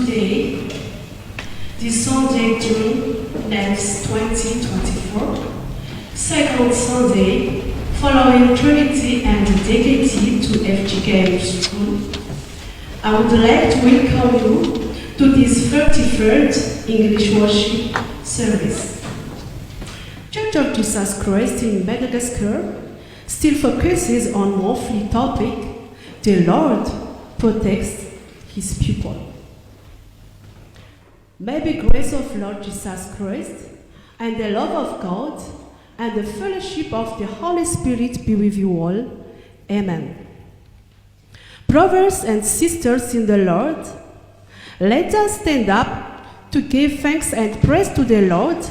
Today, this Sunday, June 9th, 2024, second Sunday, following Trinity and dedicated to FGK School, I would like to welcome you to this 33rd English worship service. Church of Jesus Christ in Madagascar still focuses on monthly topic, the Lord protects His people. May the grace of Lord Jesus Christ and the love of God and the fellowship of the Holy Spirit be with you all. Amen. Brothers and sisters in the Lord, let us stand up to give thanks and praise to the Lord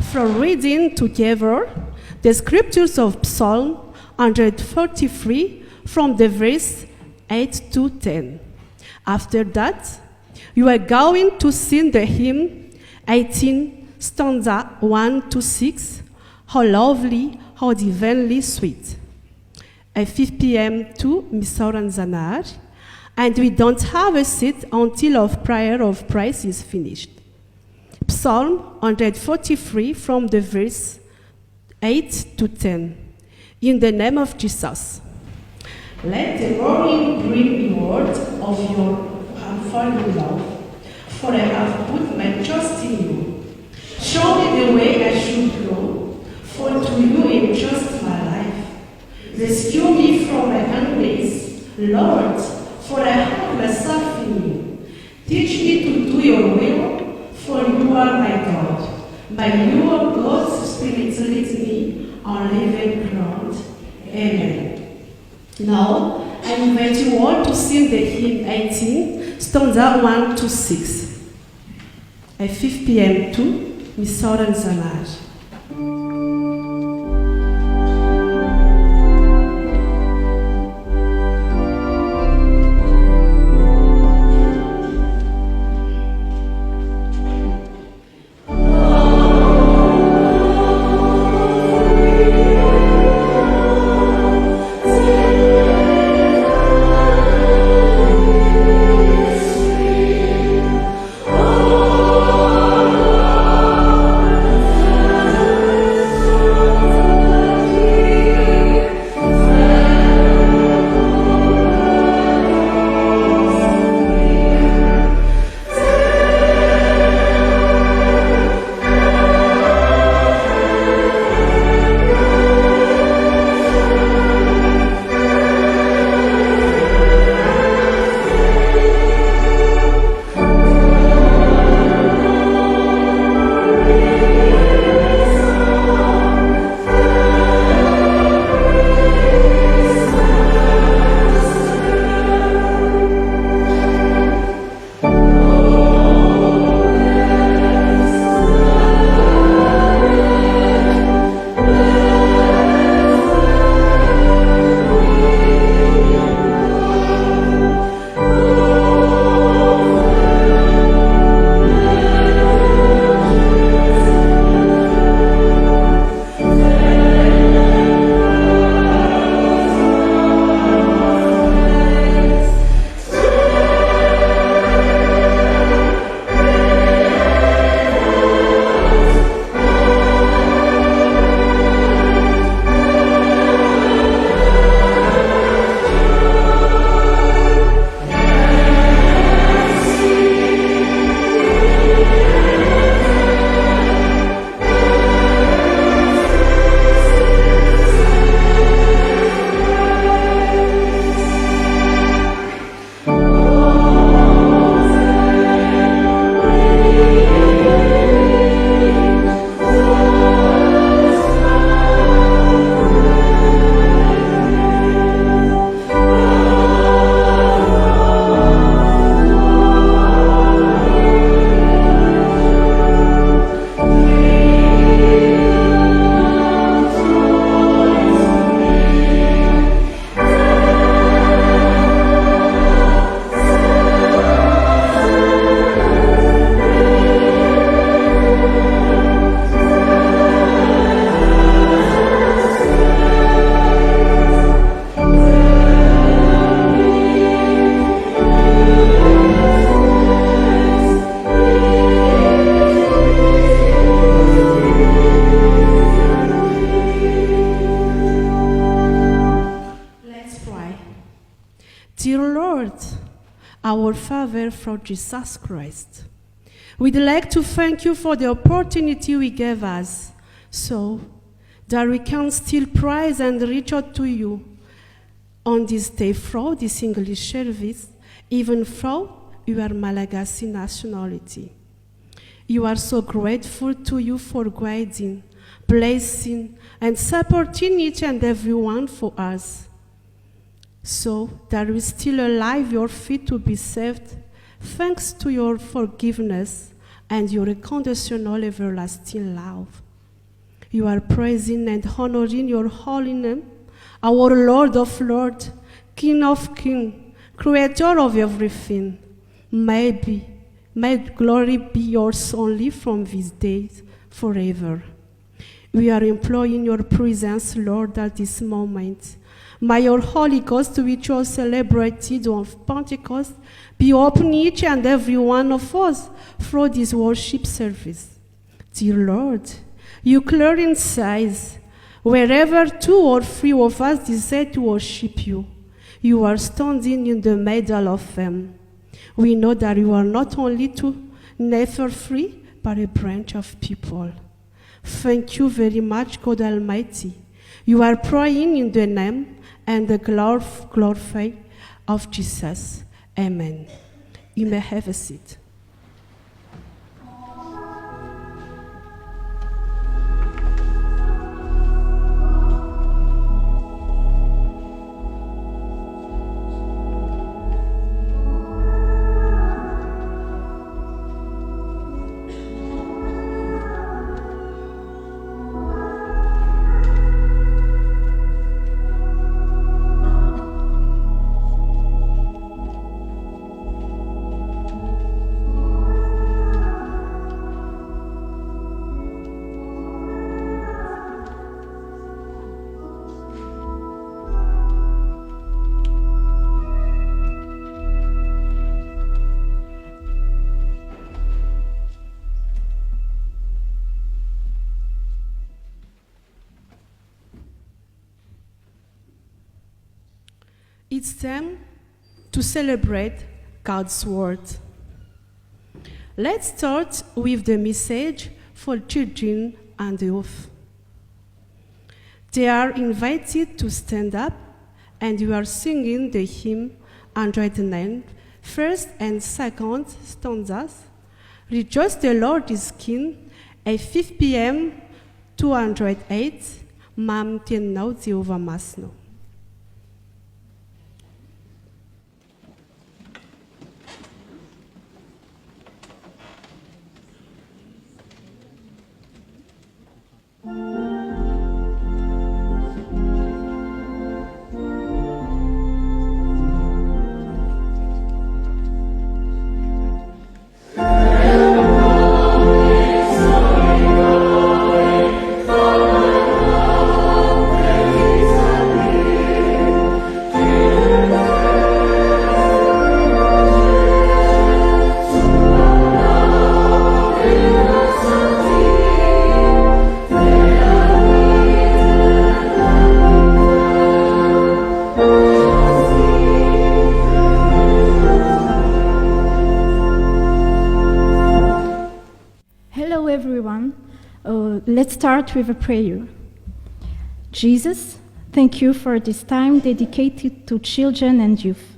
from reading together the scriptures of Psalm 143 from the verse 8 to 10. After that, you are going to sing the hymn 18, stanza 1 to 6, How Lovely, How Divinely Sweet. At 5 p.m. to Missa Zanar, and we don't have a seat until our prayer of praise is finished. Psalm 143 from the verse 8 to 10. In the name of Jesus. Let the morning bring me word of your unfailing love, for I have put my trust in you. Show me the way I should go, for to you entrust my life. Rescue me from my enemies, Lord, for I have myself in you. Teach me to do your will, for you are my God. By you, O God's Spirit, lead me on living ground. Amen. Now, I invite you all to sing the hymn 18, stanza 1 to 6. At 5 p.m. to Missa Zanar. our Father through Jesus Christ. We'd like to thank you for the opportunity we gave us, so that we can still praise and reach out to you on this day through this English service, even through your Malagasy nationality. You are so grateful to you for guiding, blessing, and supporting each and every one for us, so that we still alive your feet to be saved, thanks to your forgiveness and your unconditional everlasting love. You are praising and honoring your holy name, our Lord of Lords, King of Kings, Creator of everything. May glory be yours only from these days forever. We are imploring your presence, Lord, at this moment. May your Holy Ghost, which was celebrated on Pentecost, be open each and every one of us through this worship service. Dear Lord, you clear in size. Wherever two or three of us desire to worship you, you are standing in the middle of them. We know that you are not only two never free, but a branch of people. Thank you very much, God Almighty. You are praying in the name and the glory of Jesus. Amen. You may have a seat. It's time to celebrate God's Word. Let's start with the message for children and youth. They are invited to stand up, and you are singing the hymn 109, first and second stanzas. Rejoice, the Lord is King, at 5 p.m. 208, Mam Tiennau Jehovah Masno. Let's start with a prayer. Jesus, thank you for this time dedicated to children and youth.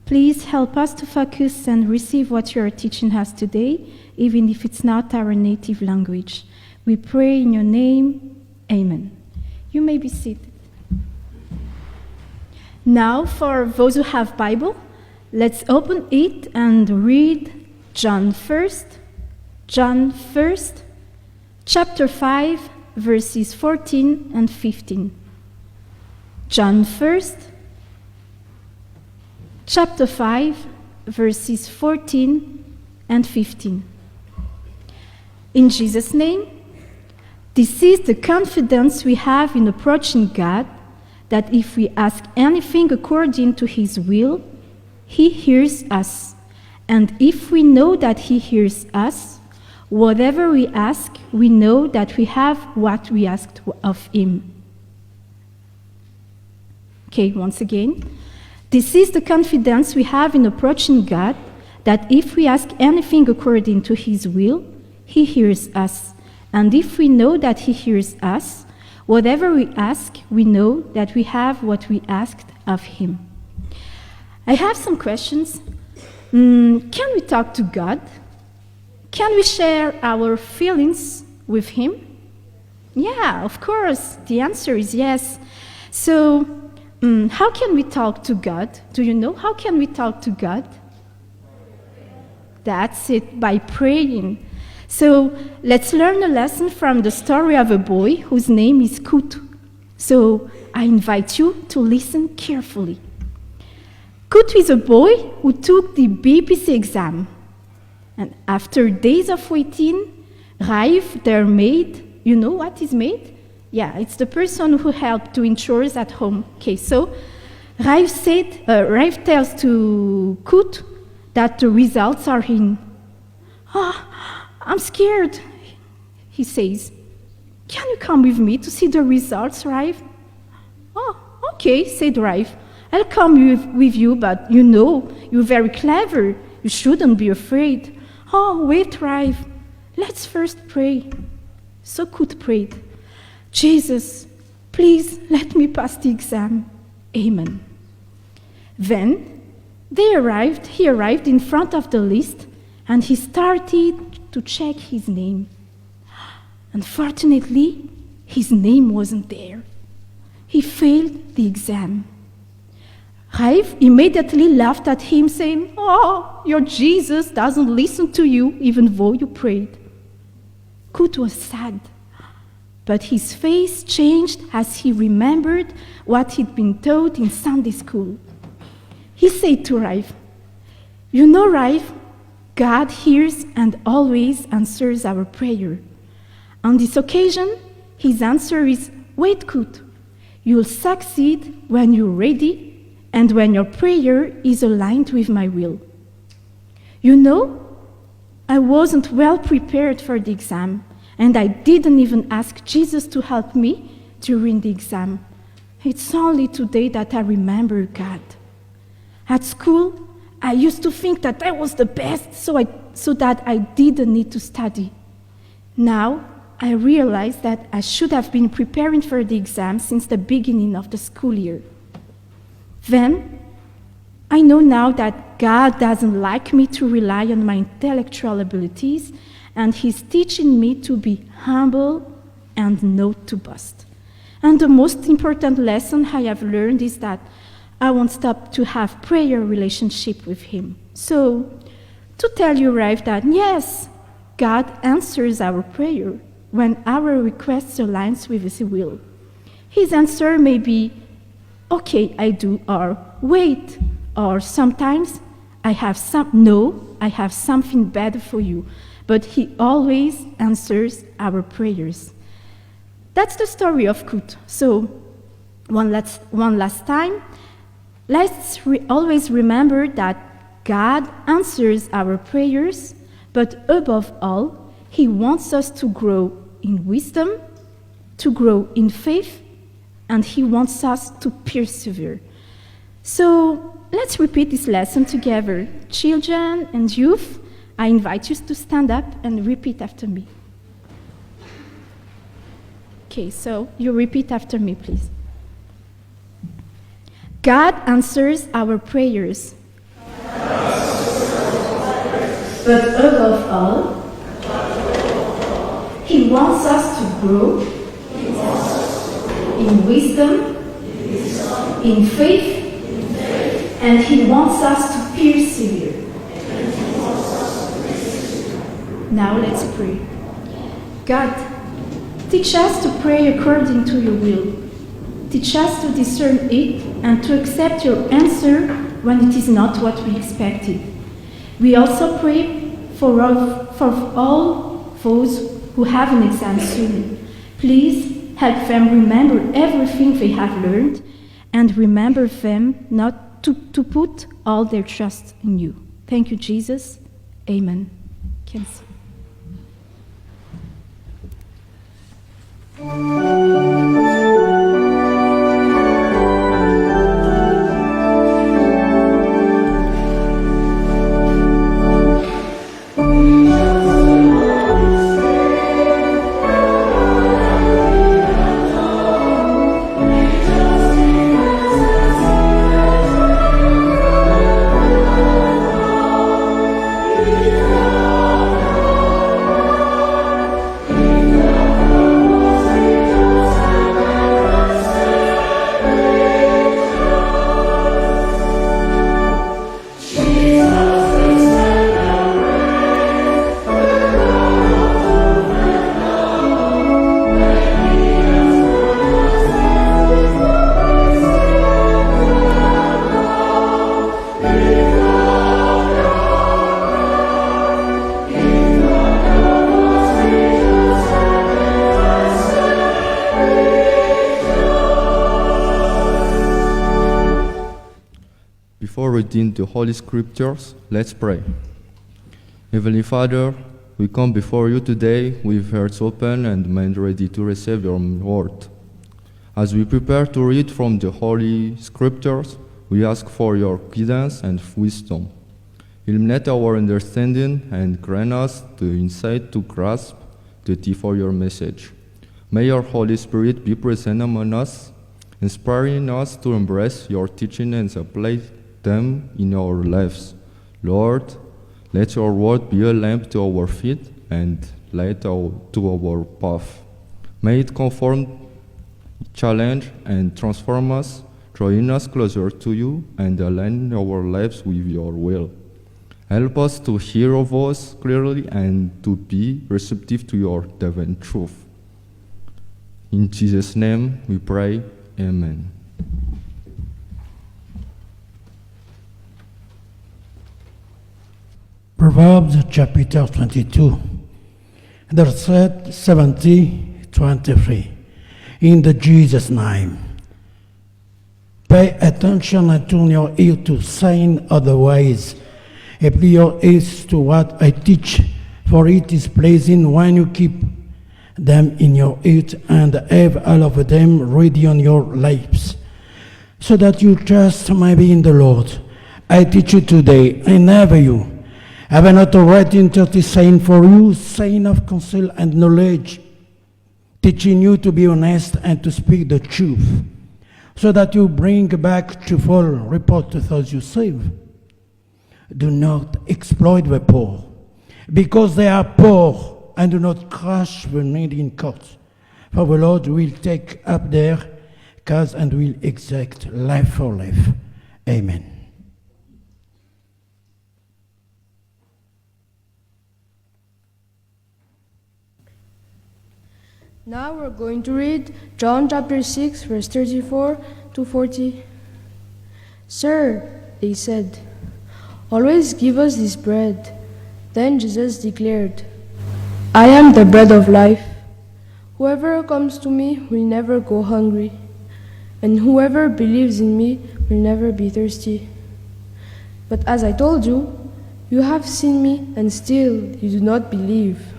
Please help us to focus and receive what you are teaching us today, even if it's not our native language. We pray in your name. Amen. You may be seated. Now, for those who have Bible, let's open it and read John 1st, chapter 5, verses 14 and 15. John 1st, chapter 5, verses 14 and 15. In Jesus' name, this is the confidence we have in approaching God, that if we ask anything according to His will, He hears us. And if we know that He hears us, whatever we ask, we know that we have what we asked of Him. Okay, once again. This is the confidence we have in approaching God, that if we ask anything according to his will, he hears us. And if we know that he hears us, whatever we ask, we know that we have what we asked of him. I have some questions. Can we talk to God? Can we share our feelings with him? Yeah, of course. The answer is yes. So, how can we talk to God? Do you know how can we talk to God? That's it, by praying. So, let's learn a lesson from the story of a boy whose name is Kut. So, I invite you to listen carefully. Kut is a boy who took the BPC exam. And after days of waiting, Raif, their maid, you know what is maid? Yeah, it's the person who helped doing chores at home. Okay, so Raif tells to Kut that the results are in. I'm scared, he says. Can you come with me to see the results, Raif? Oh, okay, said Raif. I'll come with you, but you know, you're very clever. You shouldn't be afraid. Oh, wait, Raif. Let's first pray. So Kut prayed. Jesus, please let me pass the exam. Amen. Then he arrived in front of the list, and he started to check his name. Unfortunately, his name wasn't there. He failed the exam. Raif immediately laughed at him, saying, "Oh, your Jesus doesn't listen to you even though you prayed." Kut was sad, but his face changed as he remembered what he'd been taught in Sunday school. He said to Raif, "You know, Raif, God hears and always answers our prayer. On this occasion, his answer is, wait, Kut, you'll succeed when you're ready and when your prayer is aligned with my will." You know, I wasn't well prepared for the exam, and I didn't even ask Jesus to help me during the exam. It's only today that I remember God. At school, I used to think that I was the best, so that I didn't need to study. Now, I realize that I should have been preparing for the exam since the beginning of the school year. Then, I know now that God doesn't like me to rely on my intellectual abilities, and He's teaching me to be humble and not to boast. And the most important lesson I have learned is that I won't stop to have prayer relationship with Him. So, to tell you, Raif, that yes, God answers our prayer when our request aligns with His will. His answer may be, okay, I do, or wait, or sometimes I have something better for you. But He always answers our prayers. That's the story of Kut. So, one last time, let's always remember that God answers our prayers, but above all, He wants us to grow in wisdom, to grow in faith, and He wants us to persevere. So, let's repeat this lesson together. Children and youth, I invite you to stand up and repeat after me. Okay, so you repeat after me, please. God answers our prayers. But above all, He wants us to grow in wisdom, in faith, and He wants us to persevere. Now let's pray. God, teach us to pray according to your will. Teach us to discern it and to accept your answer when it is not what we expected. We also pray for all those who have an exam soon. Please help them remember everything they have learned and remember them not to put all their trust in you. Thank you, Jesus. Amen. Can see. reading the Holy Scriptures. Let's pray. Heavenly Father, we come before you today with hearts open and minds ready to receive your word. As we prepare to read from the Holy Scriptures, we ask for your guidance and wisdom. Illuminate our understanding and grant us the insight to grasp the depth of your message. May your Holy Spirit be present among us, inspiring us to embrace your teaching and apply them in our lives. Lord, let your word be a lamp to our feet and light to our path. May it conform, challenge, and transform us, drawing us closer to you and align our lives with your will. Help us to hear your voice clearly and to be receptive to your divine truth. In Jesus' name we pray, amen. Proverbs chapter 22, verset 23. In the Jesus' name. Pay attention and turn your ear to saying otherwise. Apply your ears to what I teach, for it is pleasing when you keep them in your ears and have all of them ready on your lips, so that you trust may be in the Lord. I teach you today, I never you. Have an authority in 30 saying for you, saying of counsel and knowledge, teaching you to be honest and to speak the truth, so that you bring back truthful report to those you save. Do not exploit the poor, because they are poor, and do not crush the needy in court. For the Lord will take up their cause and will exact life for life. Amen. Now we're going to read John chapter 6, verse 34 to 40. Sir, they said, always give us this bread. Then Jesus declared, I am the bread of life. Whoever comes to me will never go hungry, and whoever believes in me will never be thirsty. But as I told you, you have seen me, and still you do not believe.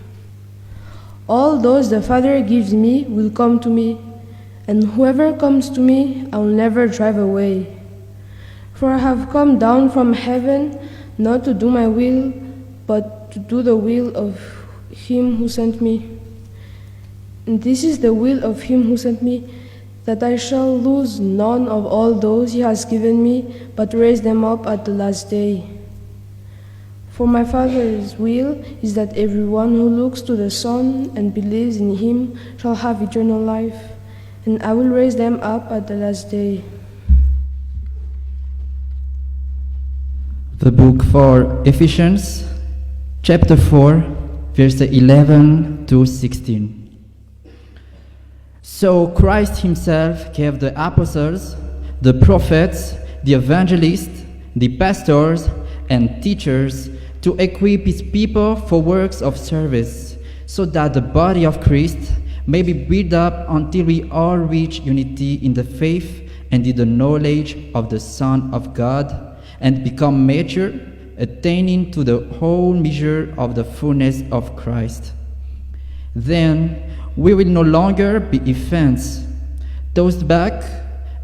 All those the Father gives me will come to me, and whoever comes to me I will never drive away. For I have come down from heaven not to do my will, but to do the will of him who sent me. And this is the will of him who sent me, that I shall lose none of all those he has given me, but raise them up at the last day. For my Father's will is that everyone who looks to the Son and believes in him shall have eternal life, and I will raise them up at the last day. The book for Ephesians, chapter 4, verses 11 to 16. So Christ himself gave the apostles, the prophets, the evangelists, the pastors, and teachers to equip his people for works of service, so that the body of Christ may be built up until we all reach unity in the faith and in the knowledge of the Son of God, and become mature, attaining to the whole measure of the fullness of Christ. Then we will no longer be infants, tossed back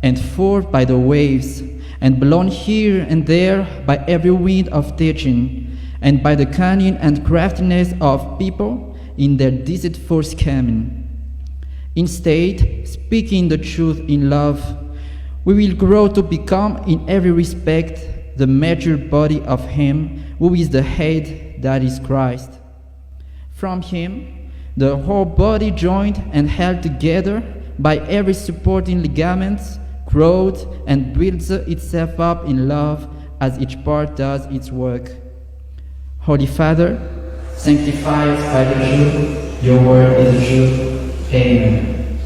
and forth by the waves, and blown here and there by every wind of teaching, and by the cunning and craftiness of people in their deceitful scheming. Instead, speaking the truth in love, we will grow to become in every respect the mature body of him who is the head, that is Christ. From him, the whole body joined and held together by every supporting ligament grows and builds itself up in love as each part does its work. Holy Father, sanctify us by the truth. Your word is the truth. Amen.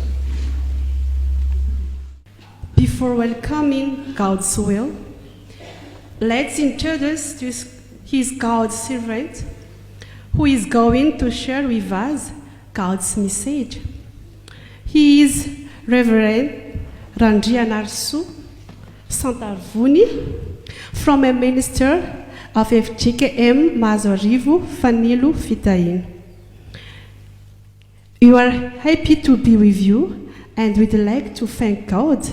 Before welcoming God's will, let's introduce his God's servant, who is going to share with us God's message. He is Reverend Ranjianarsu Santarvuni, From a minister of FGKM Mazorivu Fanilu Fitain. We are happy to be with you and we'd like to thank God,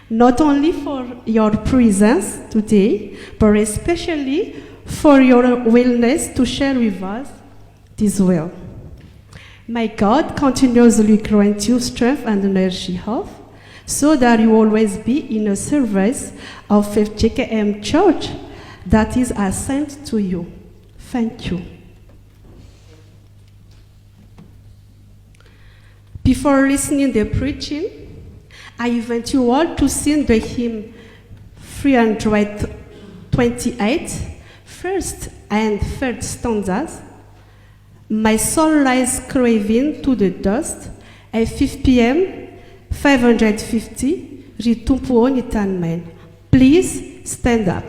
not only for your presence today, but especially for your willingness to share with us this will. May God continuously grant you strength and energy health, so that you always be in a service of FGKM Church that is assigned to you. Thank you. Before listening to the preaching, I invite you all to sing the hymn 328, first and third stanzas. My soul lies craving to the dust, at 5 p.m., 550, Ritumpuo Nitanmen. Please stand up.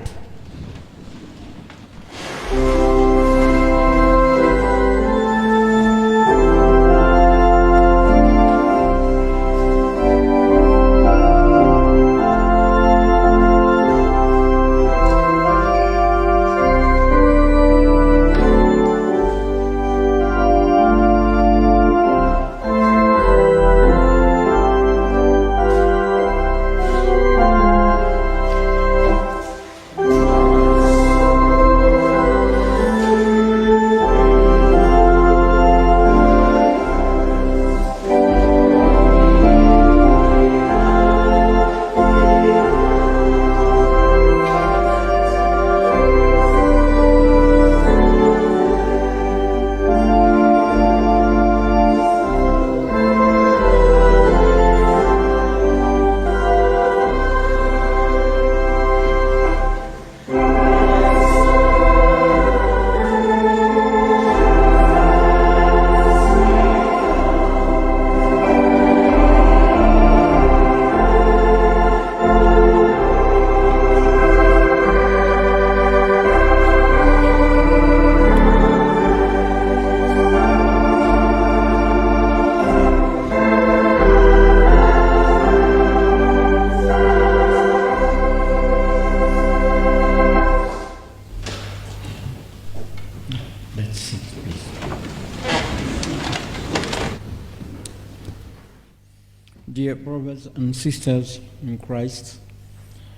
Dear brothers and sisters in Christ,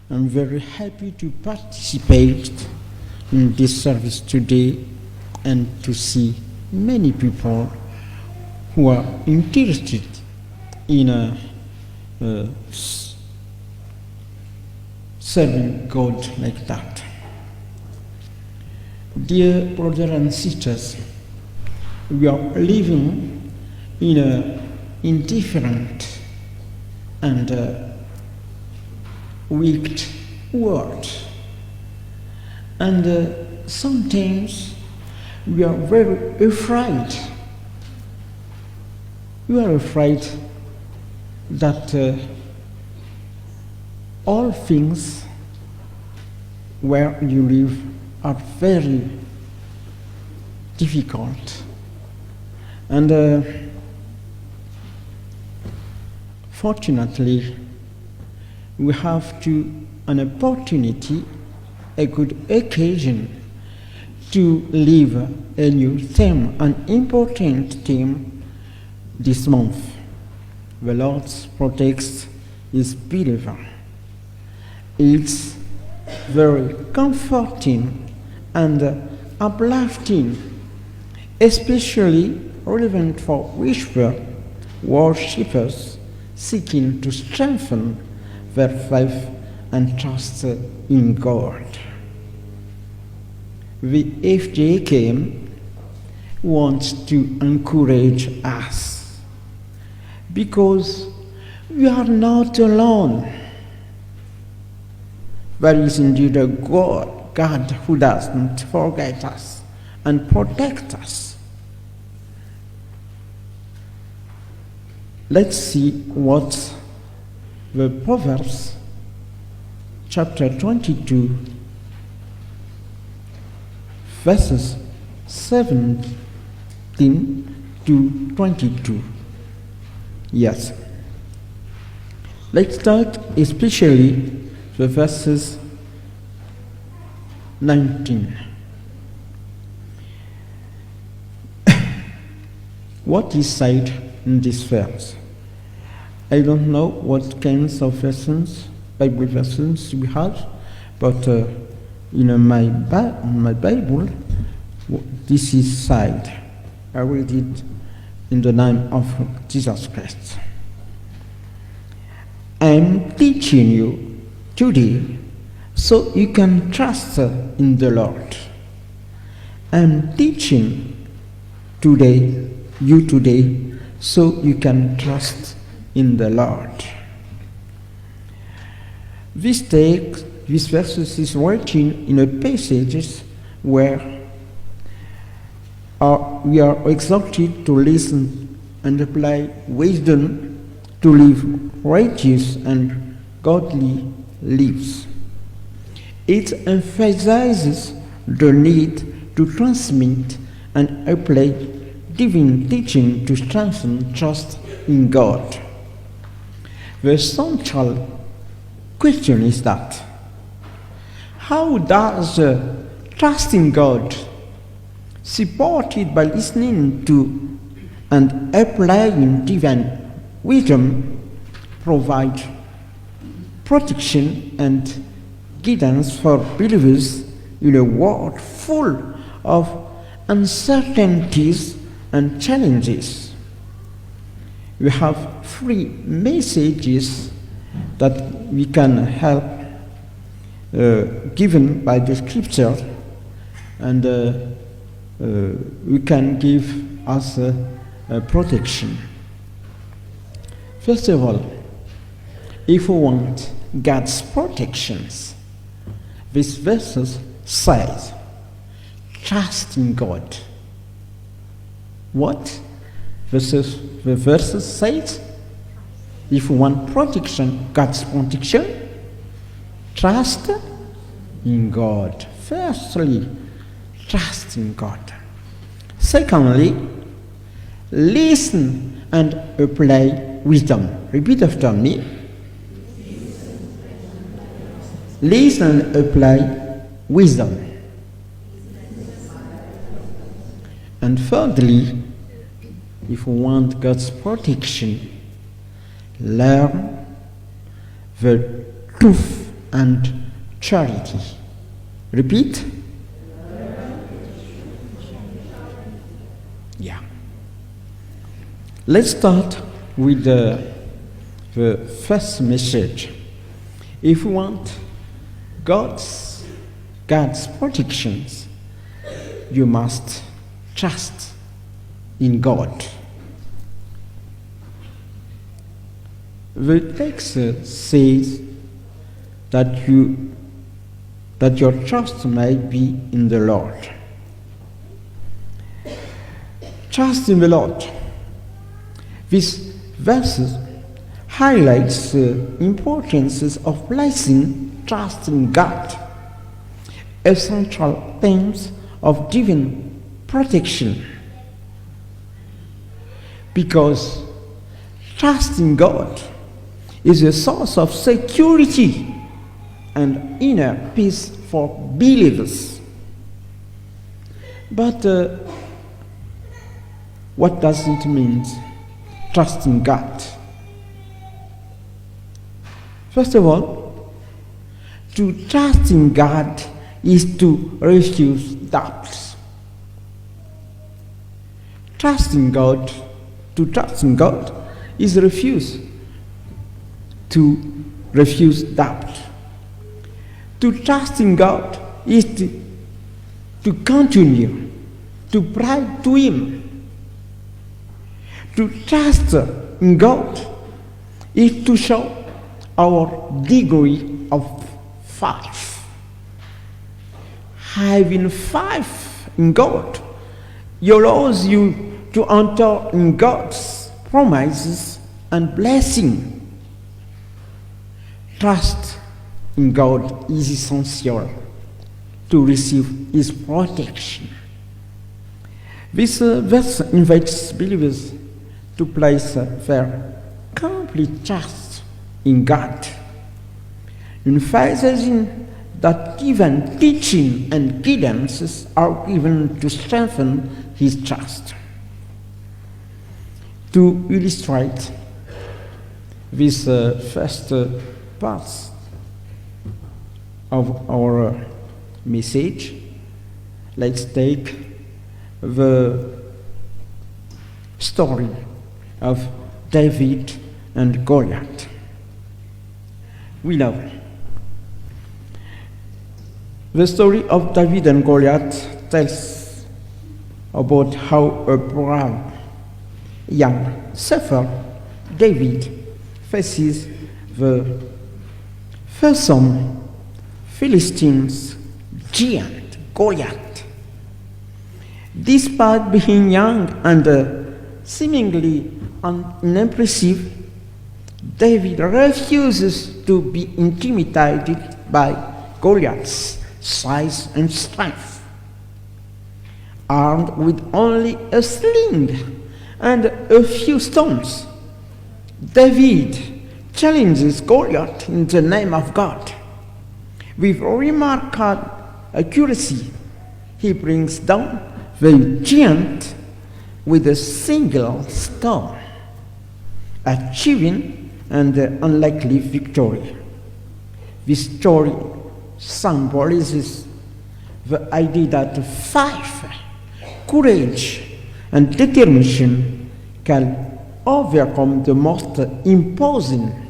I'm very happy to participate in this service today and to see many people who are interested in serving God like that. Dear brothers and sisters, we are living in an indifferent and wicked world. And sometimes we are very afraid. We are afraid that all things where you live are very difficult. And fortunately, we have an opportunity, a good occasion to live a new theme, an important theme this month. The Lord protects his believer. It's very comforting and uplifting, especially relevant for worshippers seeking to strengthen their faith and trust in God. The FGKM wants to encourage us because we are not alone. There is indeed a God who doesn't forget us and protect us. Let's see what the Proverbs chapter 22 verses 17 to 22. Yes. Let's start especially the verses 19. What is said in this verse? I don't know what kinds of verses, Bible verses we have, but in my Bible, this is said. I read it in the name of Jesus Christ. I'm teaching you today so you can trust in the Lord. I'm teaching you today so you can trust in the Lord. This verse is written in a passage where we are exhorted to listen and apply wisdom to live righteous and godly lives. It emphasizes the need to transmit and apply divine teaching to strengthen trust in God. The central question is that how does trust in God, supported by listening to and applying divine wisdom, provide protection and guidance for believers in a world full of uncertainties and challenges? We have three messages that we can help given by the scripture, and we can give us protection. First of all, if we want God's protections, this verse says, trust in God. What? The verse says, if we want protection, God's protection, trust in God. Firstly, trust in God. Secondly, listen and apply wisdom. Repeat after me. Listen and apply wisdom. And thirdly, if we want God's protection, learn the truth and charity. Repeat. Yeah. Let's start with the first message. If we want God's protections, you must trust in God. The text says that your trust may be in the Lord. Trust in the Lord. This verse highlights the importance of placing trust in God, a central theme of divine protection. Because trust in God is a source of security and inner peace for believers. But what does it mean, trust in God? First of all, to trust in God is to refuse doubts. To trust in God is to refuse doubt. To trust in God is to continue to pray to Him. To trust in God is to show our degree of faith. Having faith in God allows you to enter in God's promises and blessing. Trust in God is essential to receive His protection. This verse invites believers to place their complete trust in God, emphasizing that even teaching and guidances are given to strengthen his trust. To illustrate this first part of our message, let's take the story of David and Goliath. We know the story of David and Goliath tells about how a brave young shepherd David faces the fearsome Philistines giant Goliath. Despite being young and seemingly unimpressive, David refuses to be intimidated by Goliath's size and strength. Armed with only a sling and a few stones, David challenges Goliath in the name of God. With remarkable accuracy, he brings down the giant with a single stone, achieving an unlikely victory. This story symbolizes the idea that faith, courage, and determination can overcome the most imposing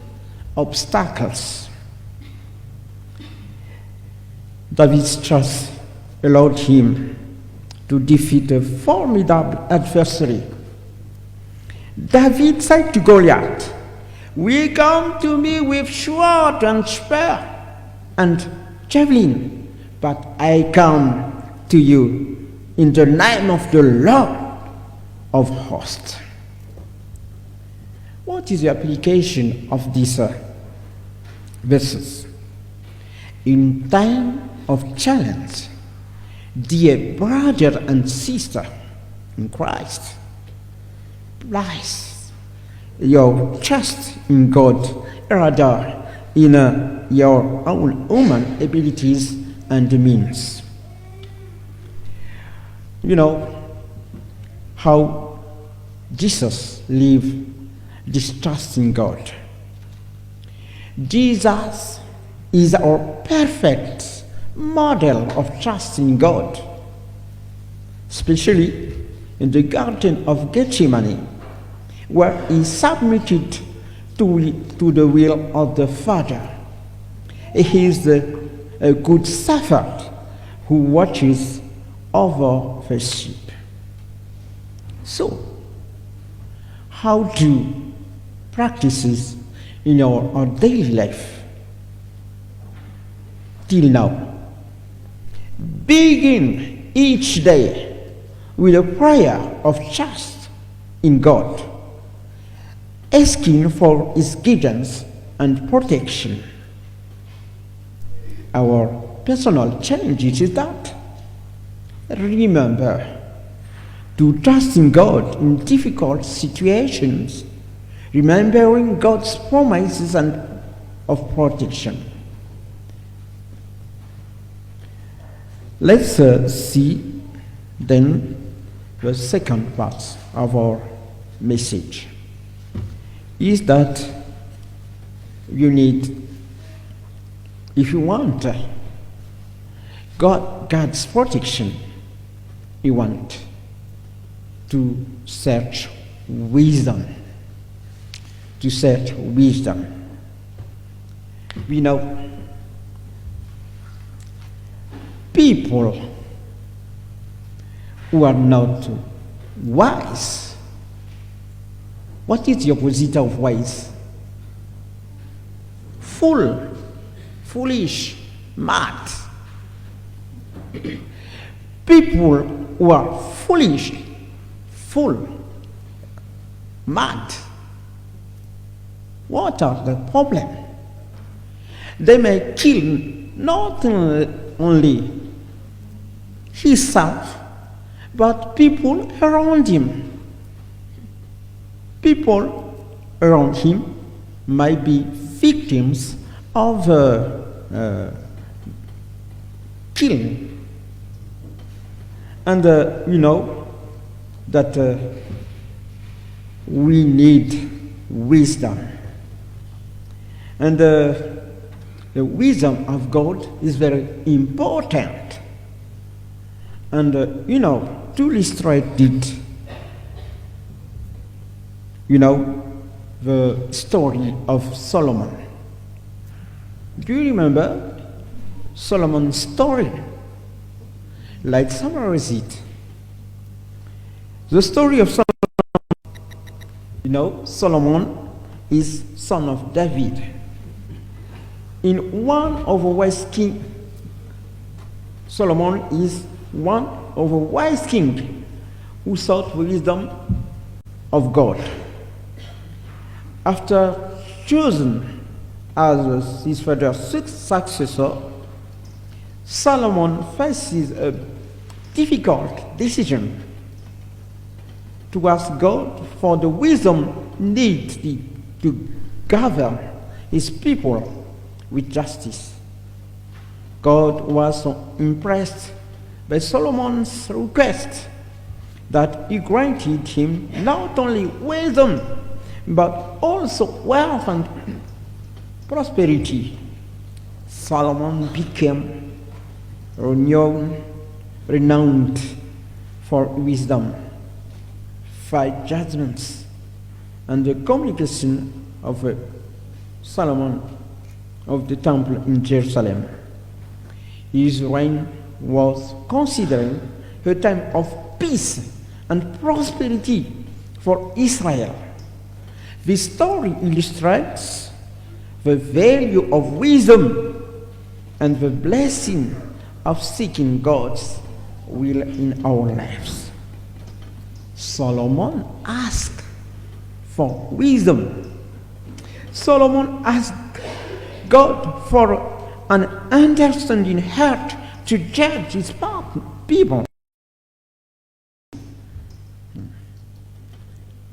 obstacles. David's trust allowed him to defeat a formidable adversary. David said to Goliath, "We come to me with sword and spear and javelin, but I come to you in the name of the Lord of hosts." What is the application of these verses? In time of challenge, dear brother and sister in Christ, place your trust in God rather in your own human abilities and means. You know how Jesus lived this trust in God. Jesus is our perfect model of trust in God, especially in the Garden of Gethsemane, where he submitted to the will of the Father. He is a good shepherd who watches over the sheep. So, how do practices in our daily life till now? Begin each day with a prayer of trust in God, asking for His guidance and protection. Our personal challenge is that remember to trust in God in difficult situations, remembering God's promises and of protection. Let's see then the second part of our message is that you need, if you want God's protection, you want to search wisdom. To search wisdom. We know people who are not wise. What is the opposite of wise? Fool, foolish, mad. People who are foolish, fool, mad. What are the problems? They may kill not only himself, but people around him. People around him might be victims of killing. And you know that we need wisdom. And the wisdom of God is very important. And you know, to illustrate it, you know, the story of Solomon. Do you remember Solomon's story? Let's summarize it. The story of Solomon, you know, Solomon is son of David. In one of the wise king, Solomon is one of the wise king who sought wisdom of God. After chosen as his father's successor, Solomon faces a difficult decision to ask God for the wisdom needed to govern his people with justice. God was so impressed by Solomon's request that he granted him not only wisdom, but also wealth and prosperity. Solomon became renowned for wisdom, fair judgments, and the communication of Solomon of the temple in Jerusalem. His reign was considered a time of peace and prosperity for Israel. This story illustrates the value of wisdom and the blessing of seeking God's will in our lives. Solomon asked for wisdom. Solomon asked God for an understanding heart to judge his people.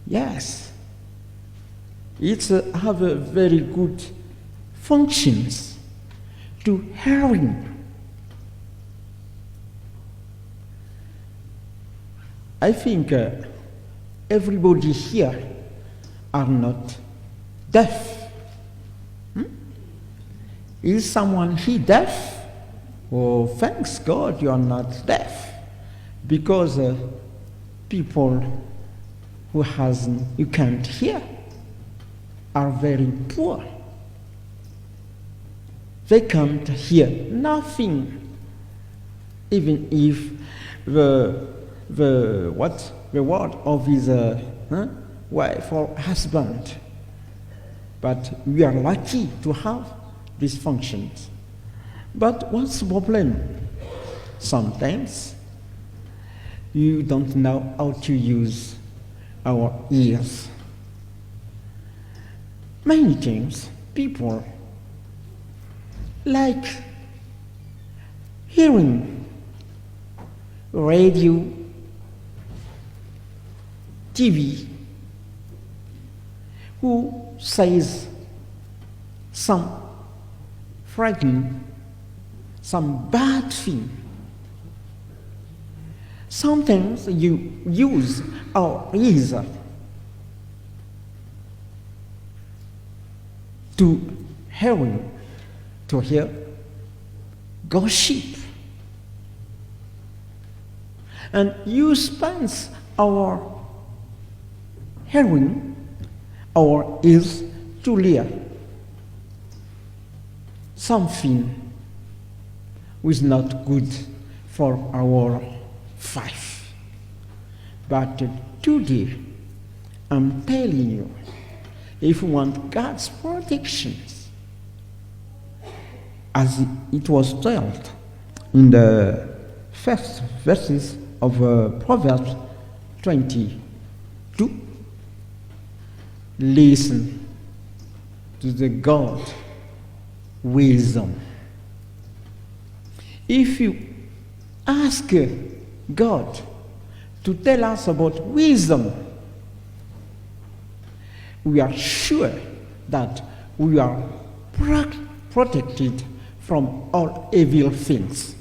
Yes, it have a very good functions to hearing. I think everybody here are not deaf. Is someone here deaf? Oh, thanks God you are not deaf, because people who can't hear are very poor. They can't hear nothing, even if the word of his wife or husband. But we are lucky to have these functions. But what's the problem? Sometimes you don't know how to use our ears. Many times people like hearing radio, TV, who says some frightening, some bad thing. Sometimes you use our ears to hear gossip, and you spend our hearing, our ears to hear something which is not good for our faith. But today, I'm telling you, if you want God's protection, as it was told in the first verses of Proverbs 22, listen to the God wisdom. If you ask God to tell us about wisdom, we are sure that we are protected from all evil things.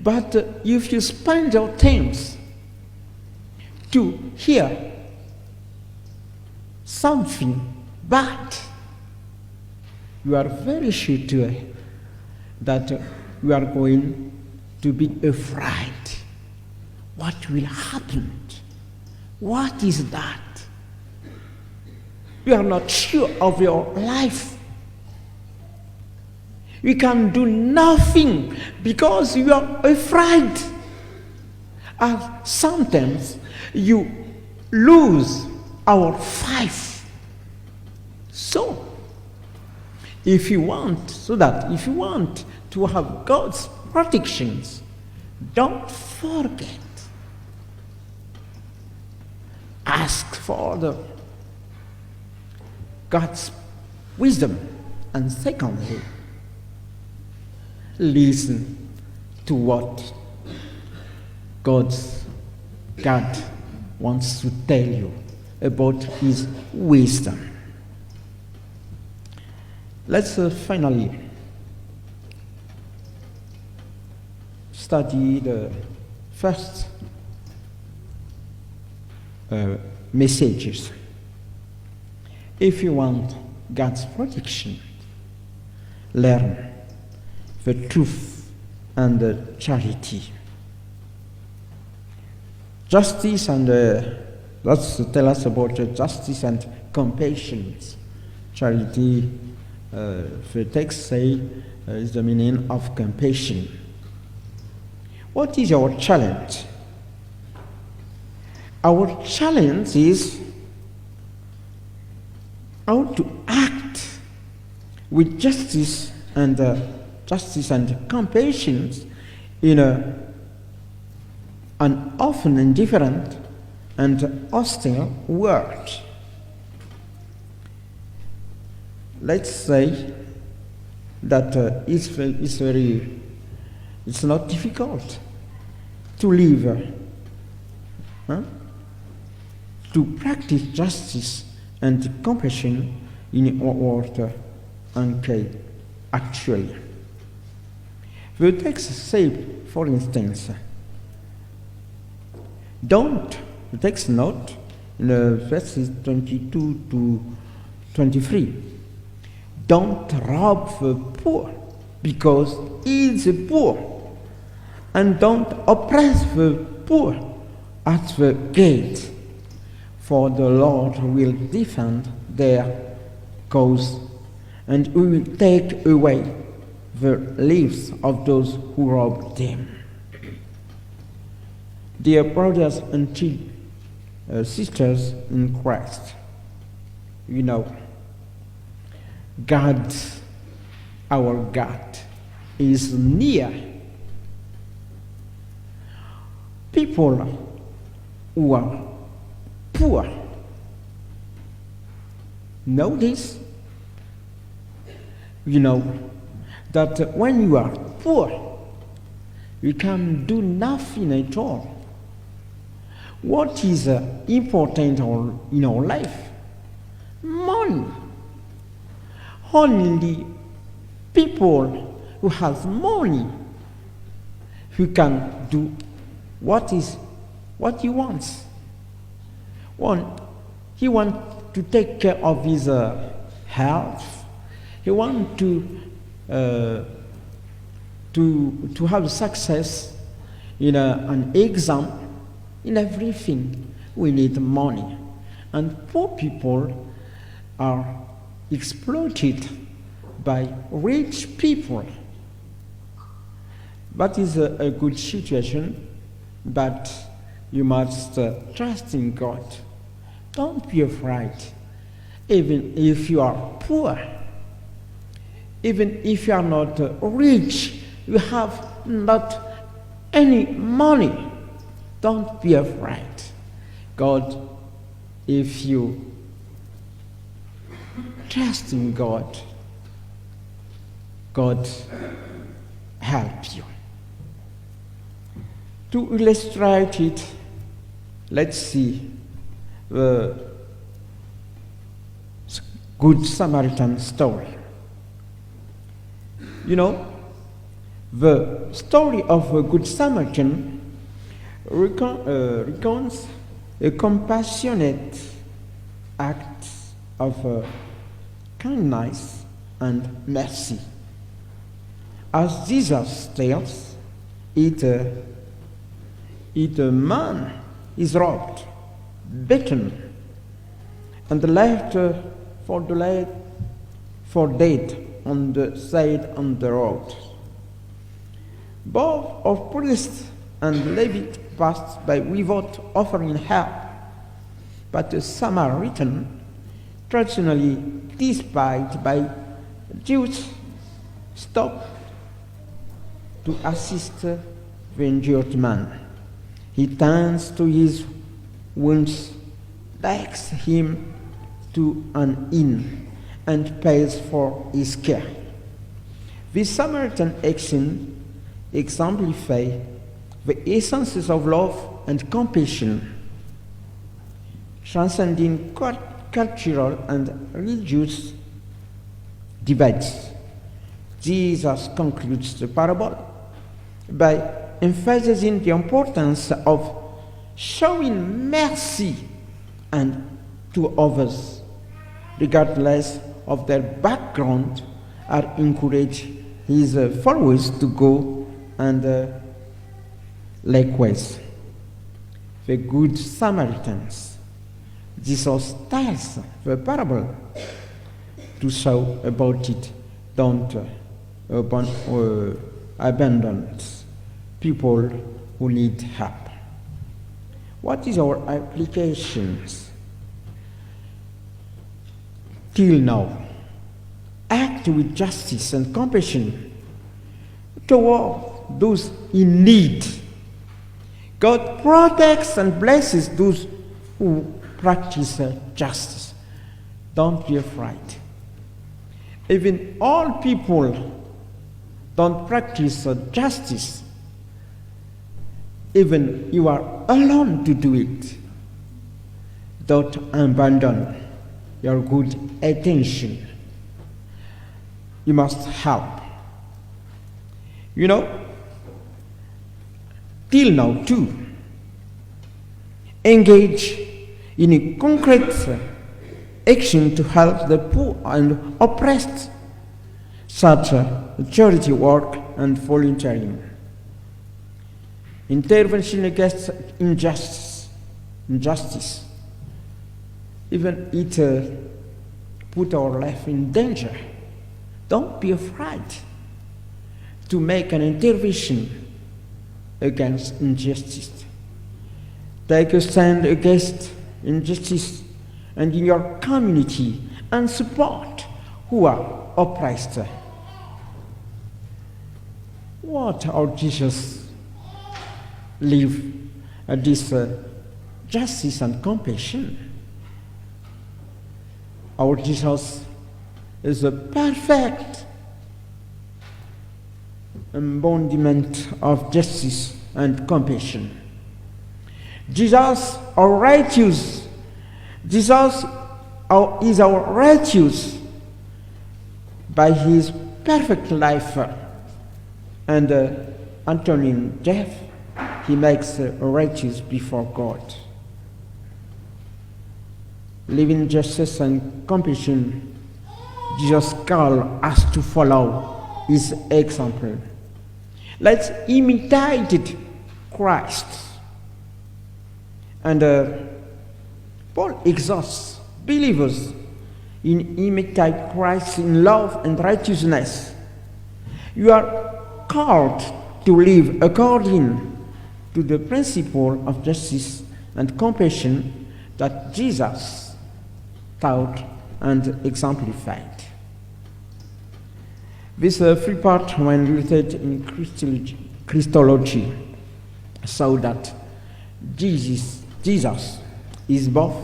But if you spend your times to hear something bad, you are very sure that you are going to be afraid. What will happen? What is that? You are not sure of your life. You can do nothing because you are afraid. And sometimes you lose our faith. So, if you want to have God's protections, don't forget. Ask for God's wisdom, and secondly, listen to what God wants to tell you about His wisdom. Let's finally study the first messages. If you want God's protection, learn the truth and the charity. Justice and let's tell us about justice and compassion. Charity, the text say, is the meaning of compassion. What is our challenge? Our challenge is how to act with justice and compassion in an often indifferent and hostile world. Let's say that it's not difficult to live, to practice justice and compassion in our world. Okay, actually, the text says, for instance, the text note in verses 22 to 23, don't rob the poor because he is poor, and don't oppress the poor at the gate, for the Lord will defend their cause, and we will take away the lives of those who rob them. Dear brothers and sisters in Christ, you know, God, our God, is near. People who are poor know this. You know that when you are poor, you can do nothing at all. What is important in our life? Money. Only people who have money who can do what he wants. He wants to take care of his health. He wants to have success in an exam, in everything. We need money, and poor people are exploited by rich people. That is a good situation, but you must trust in God. Don't be afraid. Even if you are poor, even if you are not rich, you have not any money, don't be afraid. God, if you trust in God, God help you. To illustrate it, let's see the Good Samaritan story. You know, The story of a Good Samaritan recounts a compassionate act of kindness and mercy. As Jesus tells, a man is robbed, beaten, and left for dead on the side on the road. Both of priest and Levite passed by without offering help, but the Samaritan, traditionally despised by Jews, stopped to assist the injured man. He turns to his wounds, takes him to an inn, and pays for his care. This Samaritan action exemplify the essences of love and compassion, transcending cultural and religious divides. Jesus concludes the parable by emphasizing the importance of showing mercy and to others, regardless of their background, and encourage his followers to go and likewise. The Good Samaritans. Jesus tells the parable to show about it. Don't abandon people who need help. What is our applications? Till now, act with justice and compassion toward those in need. God protects and blesses those who practice justice. Don't be afraid. Even all people don't practice justice. Even you are alone to do it. Don't abandon your good intention. You must help. You know, till now too, engage in a concrete action to help the poor and oppressed, such as charity work and volunteering. Intervention against injustice, even it put our life in danger. Don't be afraid to make an intervention against injustice. Take a stand against injustice and in your community and support who are oppressed. What our Jesus live this justice and compassion? Our Jesus is a perfect embodiment of justice and compassion. Jesus our righteous. Jesus is our righteous by his perfect life and atoning death. He makes righteous before God. Living justice and compassion, Jesus calls us to follow his example. Let's imitate Christ. And Paul exhorts believers in imitate Christ in love and righteousness. You are called to live according to the principle of justice and compassion that Jesus taught and exemplified. This three-part, when rooted in Christology, so that Jesus is both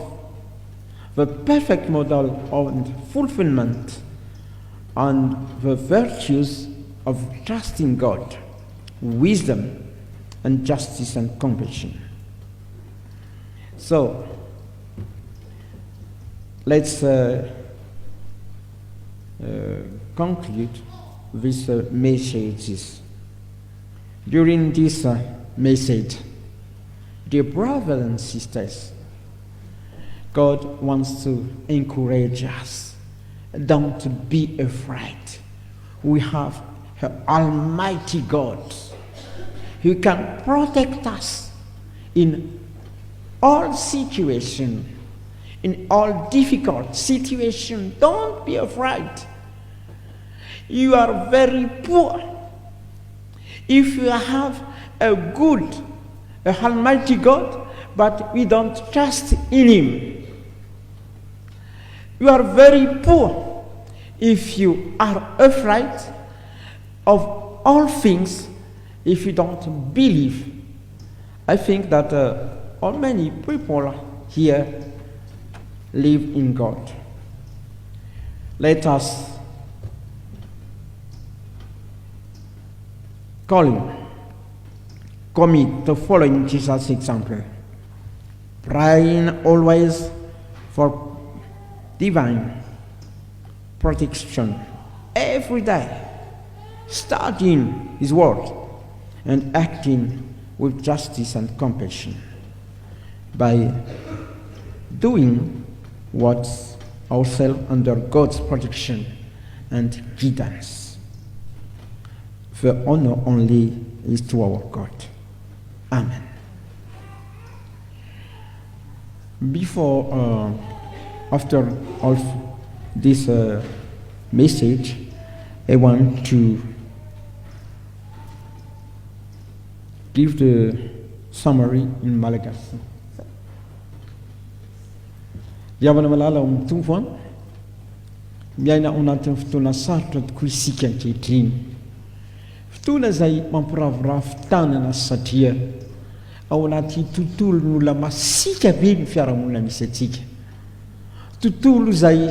the perfect model of fulfillment and the virtues of trusting God, wisdom, and justice and compassion. So, let's conclude these messages During this message, dear brothers and sisters, God wants to encourage us. Don't be afraid. We have an Almighty God who can protect us in all situations, in all difficult situations. Don't be afraid. You are very poor. If you have a Almighty God, but we don't trust in Him, you are very poor. If you are afraid of all things, if you don't believe, I think that all many people here live in God. Let us commit to following Jesus' example, praying always for divine protection every day, studying His Word, and acting with justice and compassion by doing what's ourselves under God's protection and guidance. The honor only is to our God. Amen. After all this message, I want to give the summary in Malagasy. Diavana malala mitovy miaina ao anatin'ny fotoana sarotra tokoa isika ankehitriny. Fotoana izay mampiravoravo tanana satria ao anaty tontolo n'olona masika be ny fiarahamonina misy atsika. Tontolo izay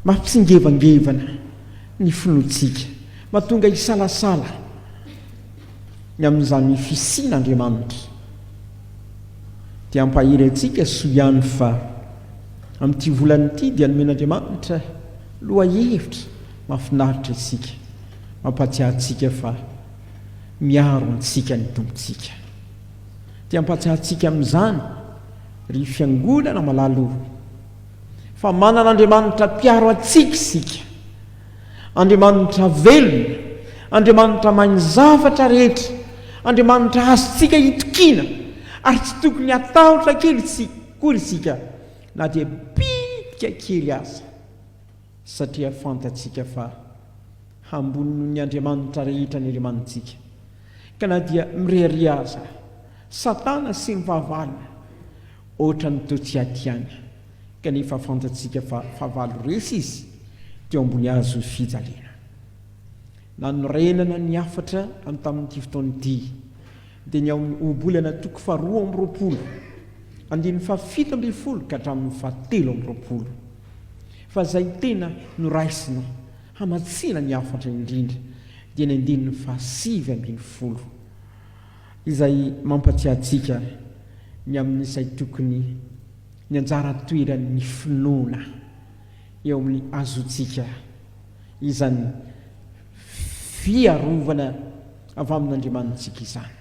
mampitsingevangevana ny finoantsika, mahatonga hisalasala ny amin'izany fisian'Andriamanitra. Dia ampahiry antsika soa ihany fa amin'ity volana ity dia nomen'Andriamanitra lohahevitra mahafinaritra isika, mampatsiahy antsika fa miaro antsika ny tompontsika. Dia ampatsiahy antsika amin'izany ry fiangonana malalo fa manan'Andriamanitra mpiaro antsika isika, Andriamanitra velona, Andriamanitra mahay zavatra rehetra, Andriamanitra azontsika hitokiana, ary tsy tokony hatahotra kely kory isika na dia bitika kely aza, satria fantatsika fa hambony ny Andriamanitra rehetra ny riamanitsika. Ka na dia mirehary aza Satana sy ny fahavalona ohatra ny totsiatiany, kanefa fantatsika fa fahavalo resy izy teo ambony hazo fijaliana. Nanorenana ny afatra amin'ny tamin'ity fotoan'ity dia ny ao bolana toko fa 12 andiny fa 17 ka hatramin'ny fa 13. Fa izay tena noraisina hamatsiana ny afatra indrindra dia ny andininy fa 17 izay mampatsiahy antsika ny amin'izay tokony ny anjara toeran'ny finoana eo amin'ny azontsika izany fiarovana avy amin'Andriamanitsika izany.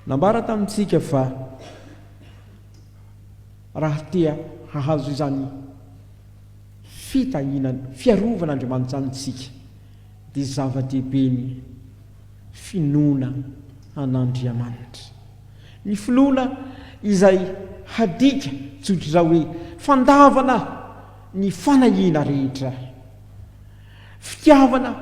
Nambara tamintsika fa raha tia hahazo izany fitahinana fiarovan'Andriamanitra antsika dia zava-dehibe ny finoana an'Andriamanitra. Ny finoana izay hadika tsotra hoe fandavana ny fanahina rehetra, fitiavana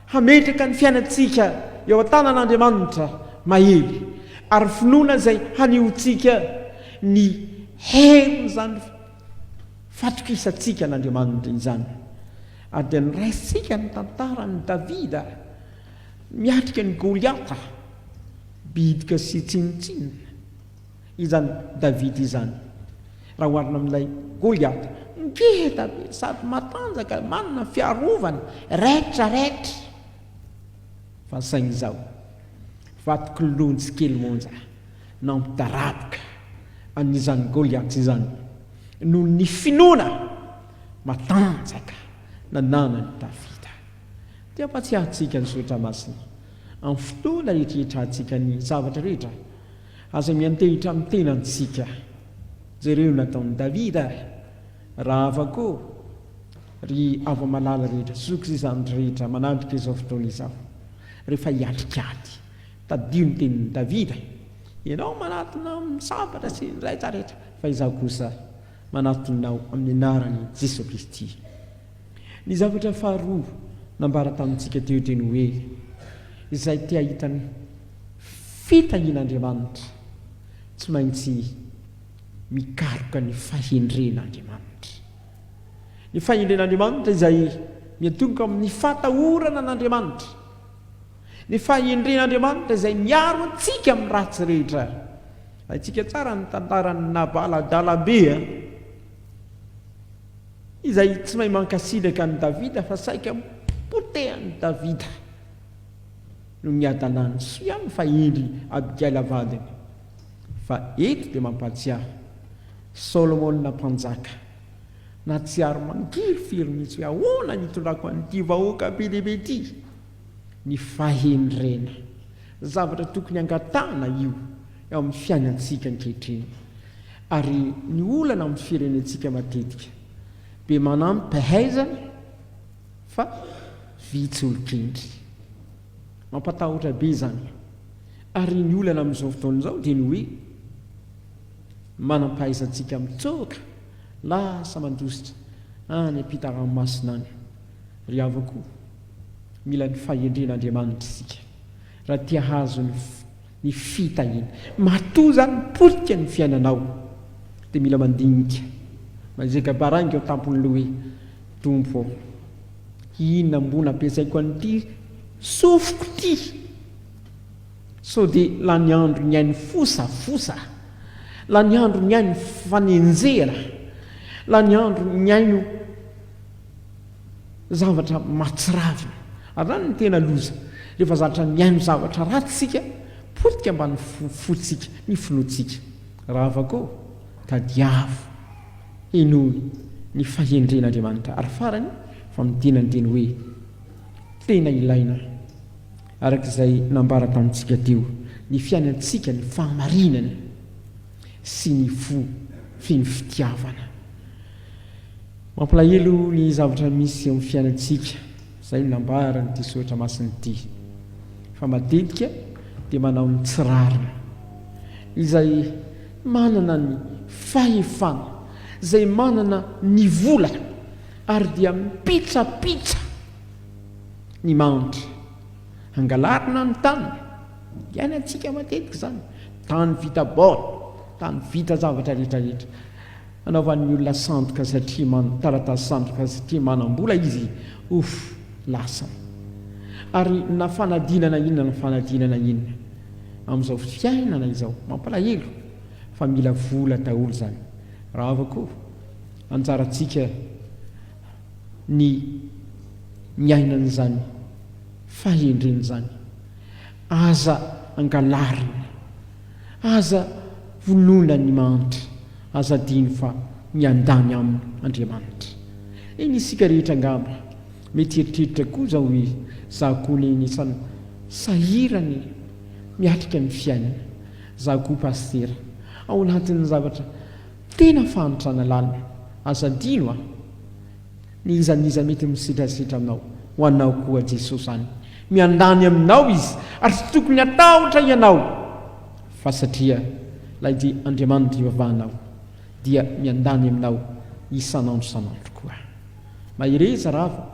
hametraka ny fiainantsika eo an-tanan'Andriamanitra mahely, ary finoana izay haniontsika ny hery izany fatokisantsika n'Andriamanitra izany. Ary dia niraisintsika ny tantaran'ny Davida miatrika ny Goliata, bidika sy tsinotsinona izany Davida izany. Raha oharina amin'ilay Goliata, ngeda be sady matanjaka, manana fiarovana rehetrarehetra. Fa saina izao vatoko lonjy kely monja nampitarabika an'izany Goliata izany noho ny finoana matanjaka nananany Davida. Dia ampatsiahy antsika ny sotra masina amin'ny fotoana rehetrarehetra antsika ny zavatra rehetra aza miantehitra amin'ny tenantsika zareo nataon'ny davida raha avako ry ava-malala rehetra soka zay zany rehetra manandrika izao fotoana izao rehefa hiatrikady tadio ny tenin'ny davida ianao manatona amin'ny sabatra sy nyraytsarehetra fa izaho kosa manatonao amin'ny anarany Jesosy Kristy. Ny zavatra faharoa nambara tamintsika teo teny hoe izay tia hitany fitahian'Andriamanitra tsy maintsy mikaroka ny fahendren'Andriamanitra. Ny fahendren'Andriamanitra izay miatongoka amin'ny fatahorana an'Andriamanitra. Ny fahendren'Andriamanitra izay miaro antsika amin'ny ratsy rehetra. Antsika tsara ny tantaran'ny Nabala-dalabe izay tsy mahay mankasitraka ny Davida fa saika potehany Davida no miadalany soa ihany fahendry Abigaila vadiny. Fa eto dia mampatsiahy Solomona mpanjaka na tsy ary mangiry firy mihitsy hoe ahoana nitondrako an'ity vahoaka be lehibe ity. Ny fahendrena zavatra tokony angatahana io eo amin'ny fiainantsika ankehitriny. Ary ny olana amin'ny firenentsika matetika be manampy haizana fa vitsy olon-kendry mampatahotra be zany. Ary ny olana amin'izao fotoana izao dia ny hoe manam-pahaizantsika mitsoka lasa mandositra any ampita-ranomasina any. Ry havako mila ny fahendren'Andriamanitra isika raha tia hazo ny fitahiana matoa zany politika ny fiainanao dia mila mandinika mazaka barangy ao tampon'le hoe tompo inona ambona ampiasaiko an'ity sofiko ity so dia la ny andro ny ainy fosafosa, la ny andro ny ainy fanenjera, la ny andro ny aino zavatra matsiravina. Ary zany ny tena loza rehefa zatra miaino zavatra ratsika politika mba ny fotsika ny finoatsika. Raha avako tadiavo enoy ny fahendren'Andriamanitra. Ary farany fa mitenany teny hoe tena ilaina arak'izay nambara tamintsika teo ny fiainantsika ny fahamarinana sy ny feno fitiavana. Mampalahelo ny zavatra misy amin'ny fiainantsika zay nambara ny tesotra masiny ity fa matetika dia manao ny tsirarina izay manana ny fahefana, izay manana ny vola ary dia mipitsapitsa ny manitra hangalarina ny tany. Iainantsika matetika zany tany vita baolina, tany vita zavatra rehetrarehetra anaovan'ny olona sandoka satria taratasy sandoka satria manam-bola izy lasa. Ary na fanadinana inona na fanadinana inona amin'izao fiainana izao mampalahelo fa mila vola daholo zany. Raha avako anjarantsika ny miainana zany fahendreny zany aza angalarina, aza vonona ny manitra, aza diny fa miandany amin'ny Andriamanitra. Iny isika rehetra angamba mety eritreritra koa zao hoe za koa nisany sahirany miatrika ny fiainana, za koa pastera ao anatin'ny zavatra tena fanotrana lalina, aza dino ny izaniza mety misitrasitra aminao ho anao koa Jesosy zany miandany aminao izy ary tsy tokony atahotra ianao fa satria lay dia Andriamanitra ivavahanao dia miandany aminao isanandro sanandro koa. Mahireza raha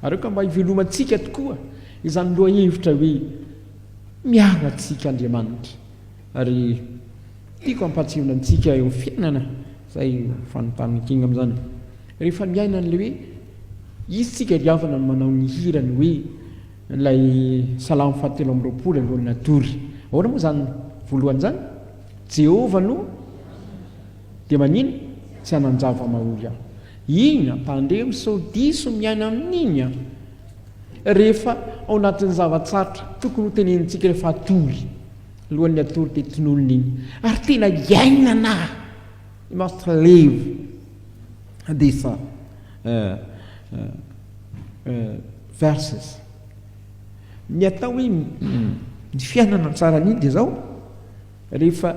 araka mba hivelomantsika tokoa izany loha hevitra hoe miaro antsika Andriamanitra. Ary tiako ampatsiona antsika eo fiainana zay fanontany king amin'izany rehefa miainan'le hoe izy tsika riavana manao ny hirany hoe lay Salamo 7:20 alohan'ny natory. Ahoana moa zany voalohany zany? Jehova no dia manino tsy hananjava mahory aho. Iny ampandre misodiso miaina amin'iny rehefa ao anatin'ny zavatsarotra tokony ho tenenitsika rehefa atory alohan'ny atory dia tonolony iny ary tena iainana. You must live these verses. ny atao hoe ny fiainana tsara ny dia zao rehefa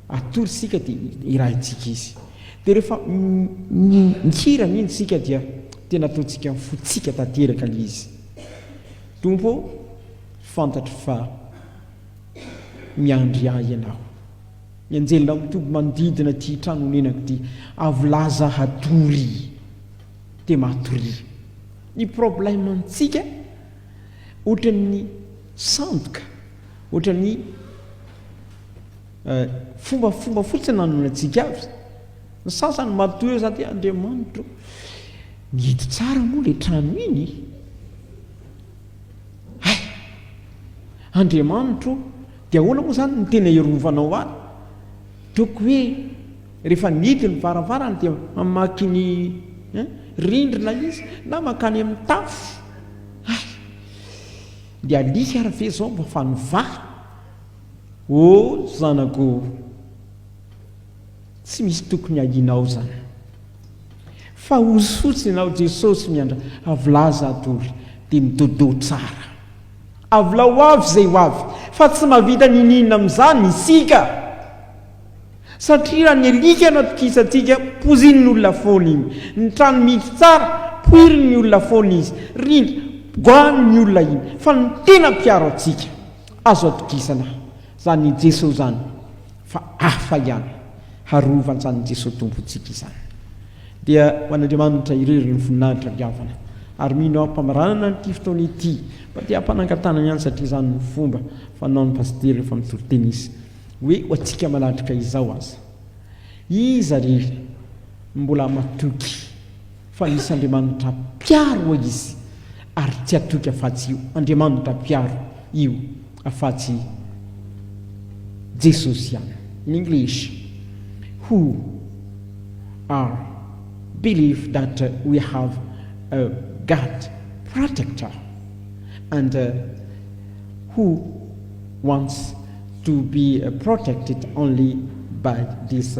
atory sika dia irahintsika izy dia rehefa mikirana iny sika dia tena ataontsika fotsika tanteraka le izy tompo fantatra fa miandry ahy ianao ny anjelonao mitombo manodidina ty trano nenako ty avolaza hatory dia matory ny problème antsika ohatran'ny sandoka ohatran'ny fombafomba fotsiny nanonantsika avy ny sasany matory za ty Andriamanitro mihety tsara moa le trano iny ay Andriamanitro dia ahoana moa zany ny tena irovanao ahy toko hoe rehefa nidy ny varavarany dia mamaky ny rindrina izy na makany amin'ny tafo ay dia alika arave zao mba fa nivaha o zanako tsy misy tokony ahianao zany fa osotsy ianao Jesosy miandra avolaza atory dia midodo tsara avolao avy zay ho avy fa tsy mahavita ninina amin'izany isika satria raha ny alika no atokisantsika poziny ny olona foana iny ny trano mihitsy tsara poiriny ny olona foana izy rindra goany ny olona iny fa ny tena mpiaro atsika azo atokisana zany Jesosy zany fa afa ihany harovany zany Jesosy tompontsika izany dia ho an'Andriamanitra irery ny voninahitra miavana ary mino ampamaranana nyity fotoana ity mba dia ampanangatana ihany satria zany ny fomba fanao ny pastery rehefa mitory-teny izy hoe ho antsika malatrika izao aza iza rery mbola matoky fa nisy Andriamanitra piaro izy ary tsy atoky afatsy io Andriamanitra piaro io afatsy Jesosy ihany in English who are believe that we have a God protector and who wants to be protected only by this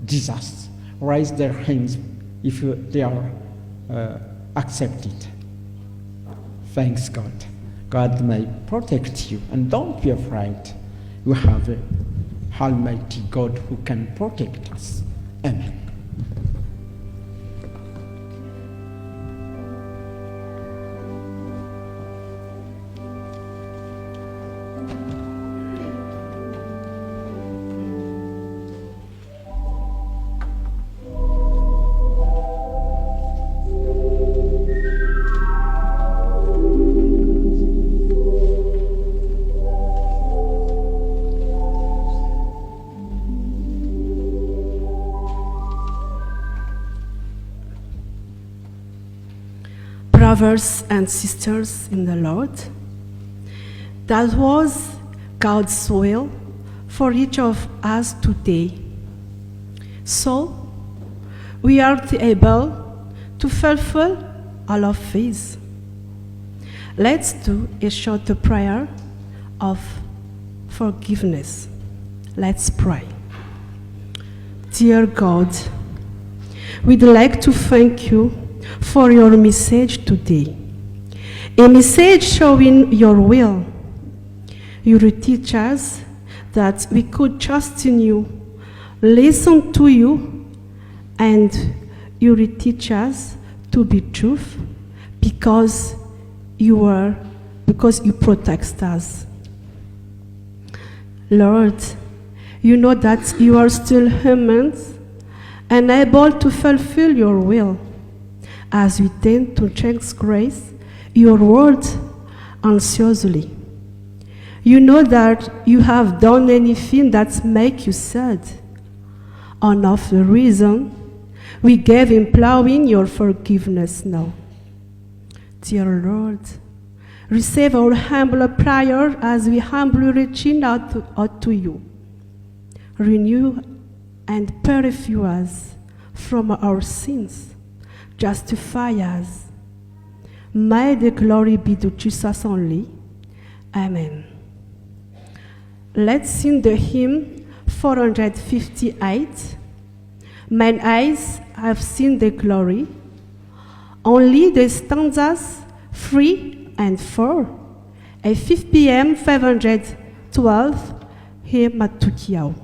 disaster. Raise their hands if they are accepted. Thanks God. God may protect you and don't be afraid. You have an Almighty God who can protect us. Amen. Brothers and sisters in the Lord, that was God's will for each of us today. So, we are able to fulfill all of these. Let's do a short prayer of forgiveness. Let's pray. Dear God, we'd like to thank you for your message today. A message showing your will. You teach us that we could trust in you, listen to you, and you teach us to be truth because you protect us. Lord, you know that you are still humans and able to fulfill your will. As we tend to transgress your word anxiously. You know that you have done anything that makes you sad. One of the reasons we gave imploring your forgiveness now. Dear Lord, receive our humble prayer as we humbly reaching out to you. Renew and purify us from our sins. Justify us. May the glory be to Jesus only. Amen. Let's sing the hymn 458. Mine eyes have seen the glory. Only the stanzas 3 and 4 At 5 p.m., 512, here Matukiao.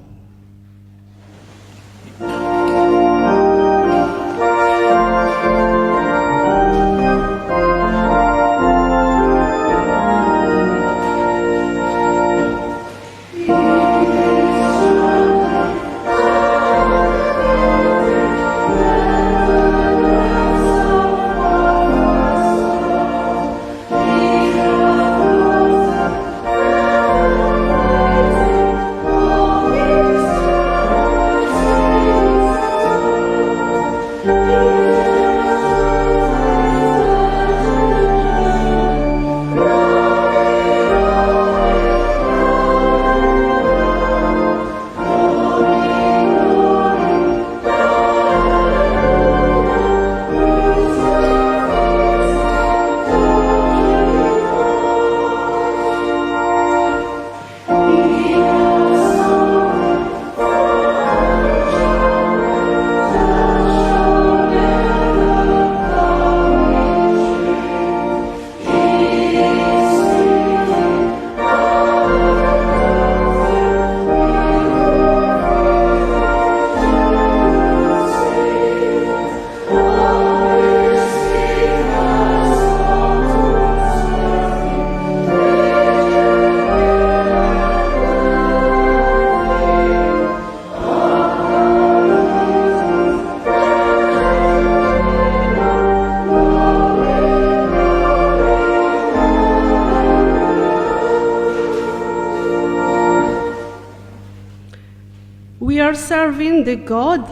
We are serving the God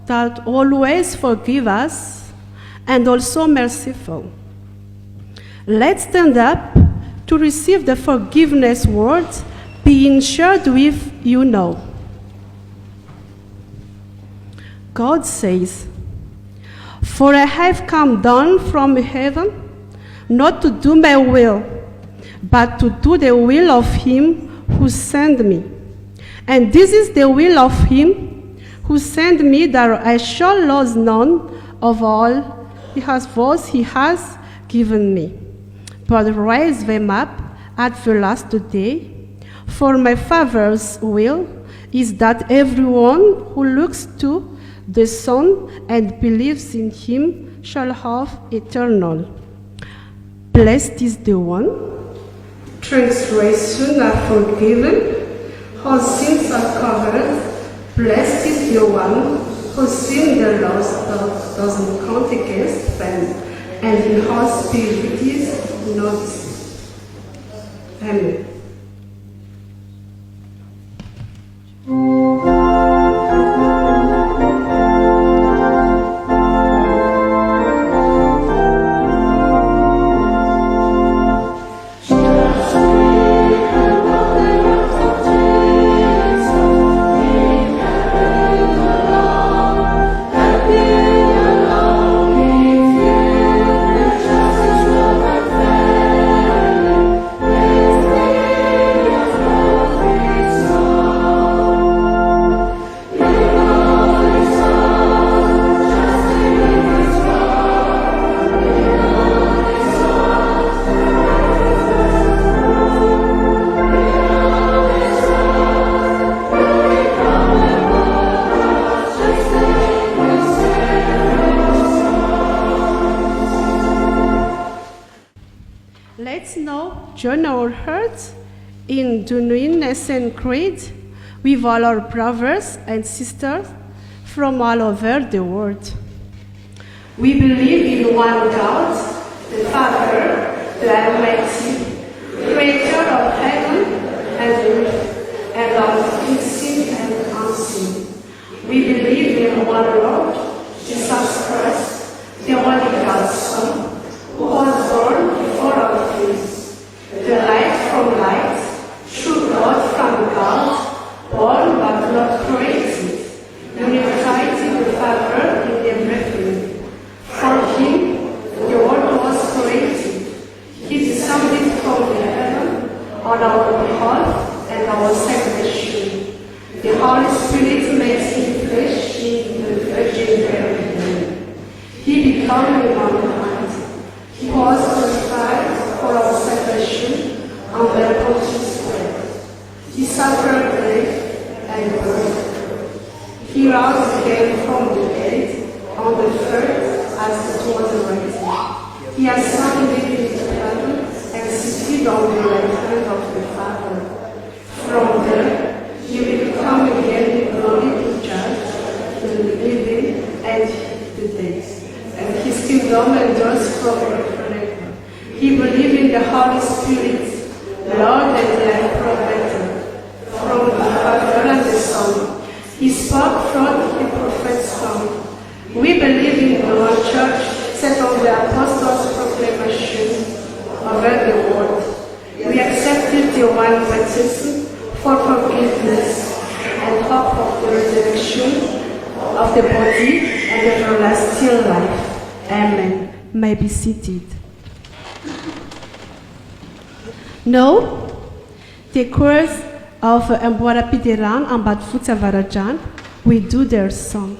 that always forgives us and also merciful. Let's stand up to receive the forgiveness words being shared with you now. God says, "For I have come down from heaven, not to do my will, but to do the will of him who sent me. And this is the will of him who sent me, that I shall lose none of all what he has given me, but raise them up at the last day. For my Father's will is that everyone who looks to the Son and believes in him shall have eternal. Blessed is the one, transgressions are forgiven, whose sins are covered. Blessed is the one whose sin the Lord doesn't count against them, and in whose spirit is no deceit. Amen. Let's now join our hearts in genuineness and creed with all our brothers and sisters from all over the world. We believe in one God, the Father, the Almighty, creator of heaven and earth, and of things seen and unseen. We believe in one Lord, Jesus Christ, the only God's Son, who was born before all things, the light from light, true God from God, born but not created, unified in the Father in everything. For him, the world was created. He descended from the heaven on our behalf and our salvation. The Holy Spirit made him flesh in the Virgin Mary. He became a man. He was crucified for our salvation on the Pontius Square. He suffered death and buried. He rose again from the dead on the third as it was written. He ascended into heaven and seated on the right hand of the Father. From there, he will come again in glory to judge the living and the dead. And his kingdom endures forever and ever. He believed in the Holy Spirit, Lord and life provider, from the Father and the Son. He spoke from the prophet's tongue. We believe in the one church set on the apostles' proclamation over the world. We accepted the one baptism for forgiveness and hope of the resurrection of the body and everlasting life. Amen. May be seated. Now, the chorus of Mbora Pideran and Badfuta Varajan will do their song.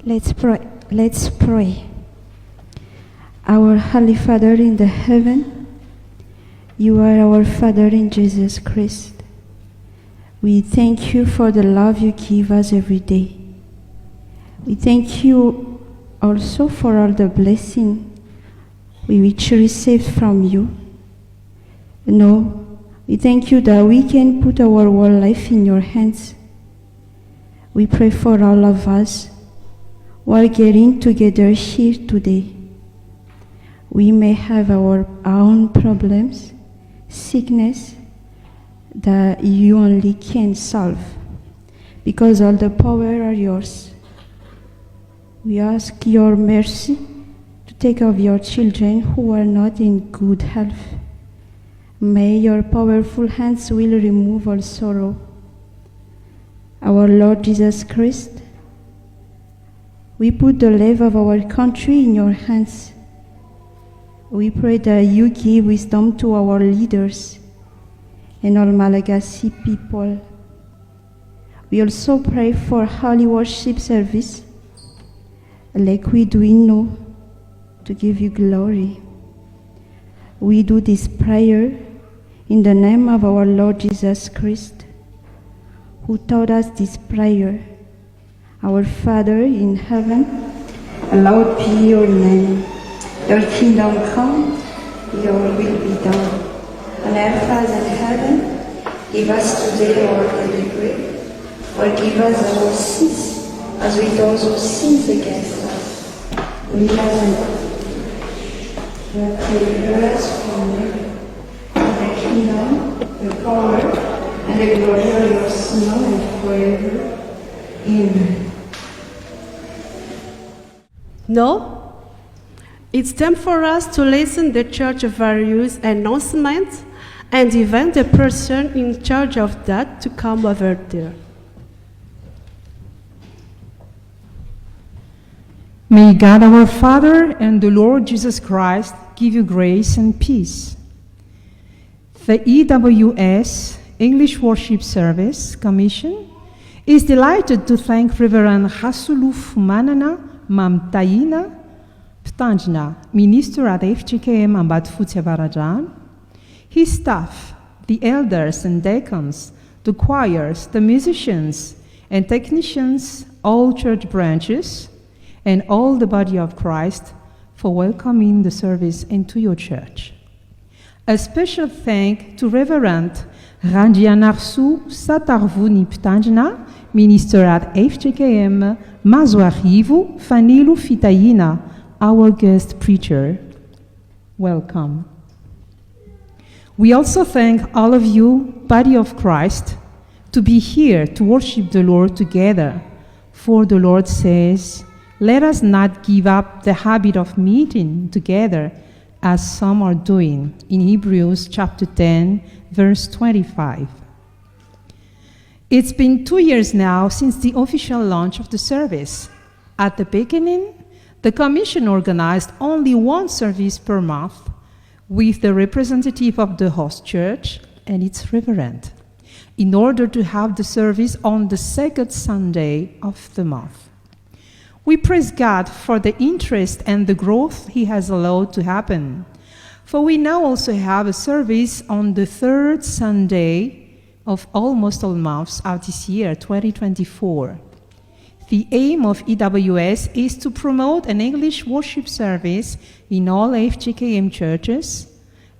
Let's pray. Let's pray. Our Holy Father in the heaven, you are our Father in Jesus Christ. We thank you for the love you give us every day. We thank you also for all the blessing we which received from you. No, we thank you that we can put our whole life in your hands. We pray for all of us who are getting together here today. We may have our own problems, sickness, that you only can solve, because all the power are yours. We ask your mercy to take of your children who are not in good health. May your powerful hands will remove all sorrow. Our Lord Jesus Christ, we put the life of our country in your hands. We pray that you give wisdom to our leaders and all Malagasy people. We also pray for holy worship service, like we do know, to give you glory. We do this prayer in the name of our Lord Jesus Christ, who taught us this prayer. Our Father in heaven, hallowed be your name. Your kingdom come, your will be done. On earth as in heaven, give us today our daily bread. Forgive us our sins, as we those who sin against us. Lead us not deliver us from evil. The kingdom, the power, and the glory are yours now and forever. Amen. No? It's time for us to listen to the church various announcements and invite the person in charge of that to come over there. May God our Father and the Lord Jesus Christ give you grace and peace. The EWS English Worship Service Commission is delighted to thank Reverend Rasuluf Manana Mamtaina Ptangina, minister at FGKM Ambadfutsya Varajan, his staff, the elders and deacons, the choirs, the musicians and technicians, all church branches, and all the body of Christ for welcoming the service into your church. A special thank to Reverend Randianarsu Satarvuni Ptangina, minister at FGKM Mazwarivu Fanilu Fitaina, our guest preacher. Welcome. We also thank all of you, body of Christ, to be here to worship the Lord together. For the Lord says, let us not give up the habit of meeting together as some are doing, in Hebrews chapter 10, verse 25. It's been 2 years now since the official launch of the service. At the beginning, the Commission organized only one service per month with the representative of the host church and its reverend, in order to have the service on the second Sunday of the month. We praise God for the interest and the growth He has allowed to happen, for we now also have a service on the third Sunday of almost all months of this year, 2024. The aim of EWS is to promote an English worship service in all FGKM churches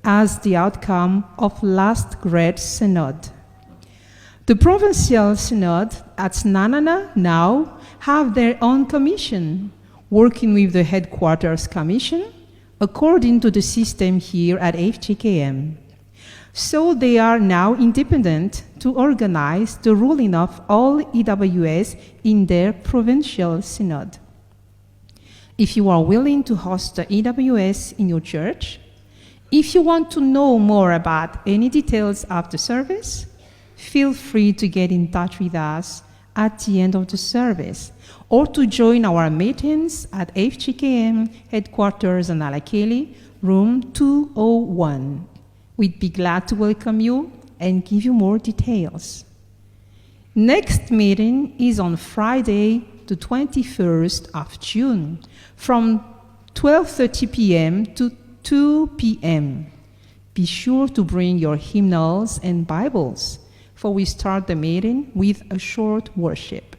as the outcome of last great synod. The provincial synod at Snanana now have their own commission, working with the headquarters commission according to the system here at FGKM. So they are now independent to organize the ruling of all EWS in their provincial synod. If you are willing to host the EWS in your church, if you want to know more about any details of the service, feel free to get in touch with us at the end of the service, or to join our meetings at FGKM headquarters in Alakeli, room 201. We'd be glad to welcome you and give you more details. Next meeting is on Friday, the 21st of June, from 12:30 p.m. to 2 p.m. Be sure to bring your hymnals and Bibles, for we start the meeting with a short worship.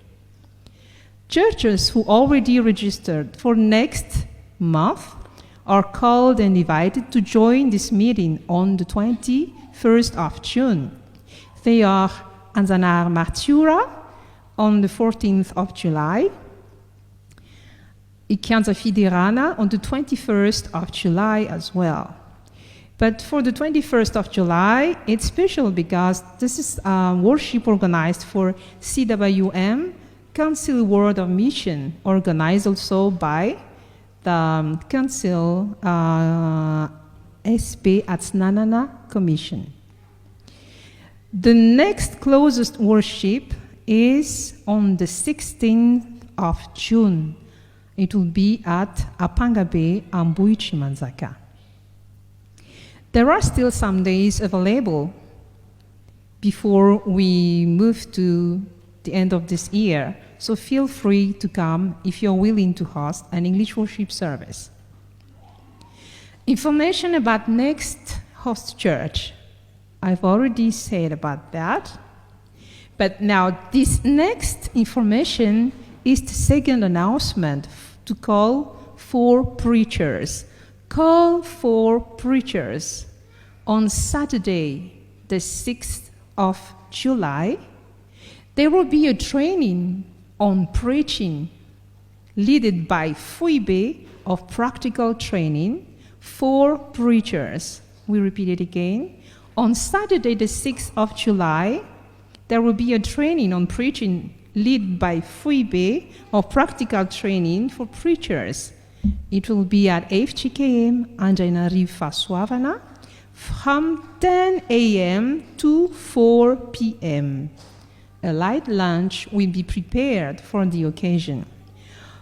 Churches who already registered for next month are called and invited to join this meeting on the 21st of June. They are Anzanar Martura on the 14th of July, Ichianza Fidirana on the 21st of July as well. But for the 21st of July, it's special because this is worship organized for CWM, Council World of Mission, organized also by the Council SP Atsnanana Commission. The next closest worship is on the 16th of June. It will be at Apangabe Ambui Chimanzaka. There are still some days available before we move to the end of this year, so feel free to come if you're willing to host an English worship service. Information about next host church. I've already said about that. But now this next information is the second announcement to call for preachers. Call for preachers. On Saturday, the 6th of July, there will be a training on preaching, led by Fuibe of Practical Training for Preachers. We repeat it again. On Saturday, the 6th of July, there will be a training on preaching, led by Fuibe of Practical Training for Preachers. It will be at FGKM Anjaina Rifa Suavana from 10 a.m. to 4 p.m. A light lunch will be prepared for the occasion.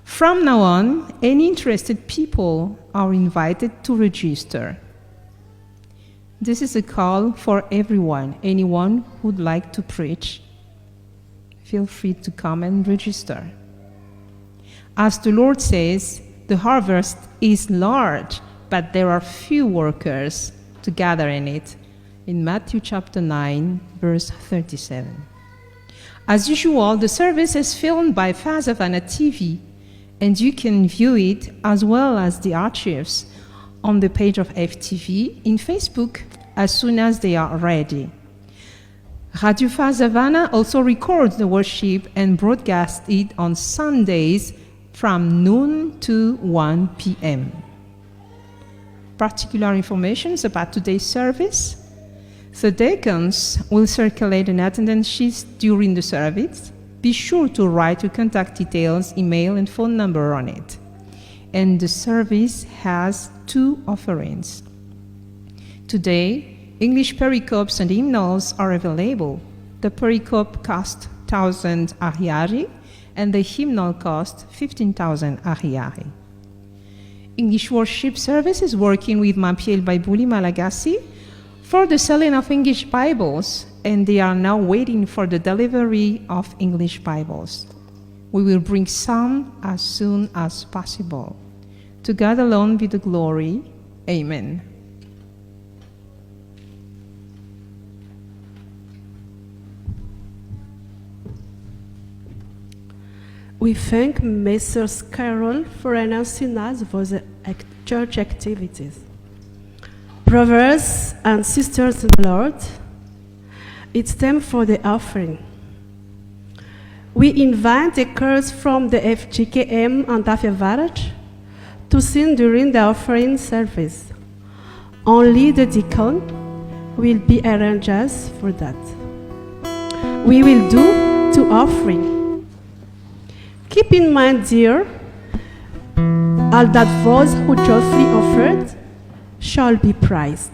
From now on, any interested people are invited to register. This is a call for everyone. Anyone who would like to preach, feel free to come and register. As the Lord says, the harvest is large, but there are few workers to gather in it. In Matthew chapter 9, verse 37. As usual, the service is filmed by Fazavana TV, and you can view it as well as the archives on the page of FTV in Facebook as soon as they are ready. Radio Fazavana also records the worship and broadcasts it on Sundays from noon to 1 p.m. Particular information about today's service. The deacons will circulate an attendance sheet during the service. Be sure to write your contact details, email, and phone number on it. And the service has 2 offerings. Today, English pericopes and hymnals are available. The pericope cost 1,000 Ariari, and the hymnal cost 15,000 Ariari. English worship service is working with Mampiel Baibuli Malagasy for the selling of English Bibles, and they are now waiting for the delivery of English Bibles. We will bring some as soon as possible. To God alone be the glory. Amen. We thank Messrs. Carol for announcing us for the church activities. Brothers and sisters in the Lord, it's time for the offering. We invite the chorus from the FGKM and Dafia Varaj to sing during the offering service. Only the deacon will be arranged for that. We will do 2 offerings. Keep in mind, dear, all that those who joyfully offered shall be prized.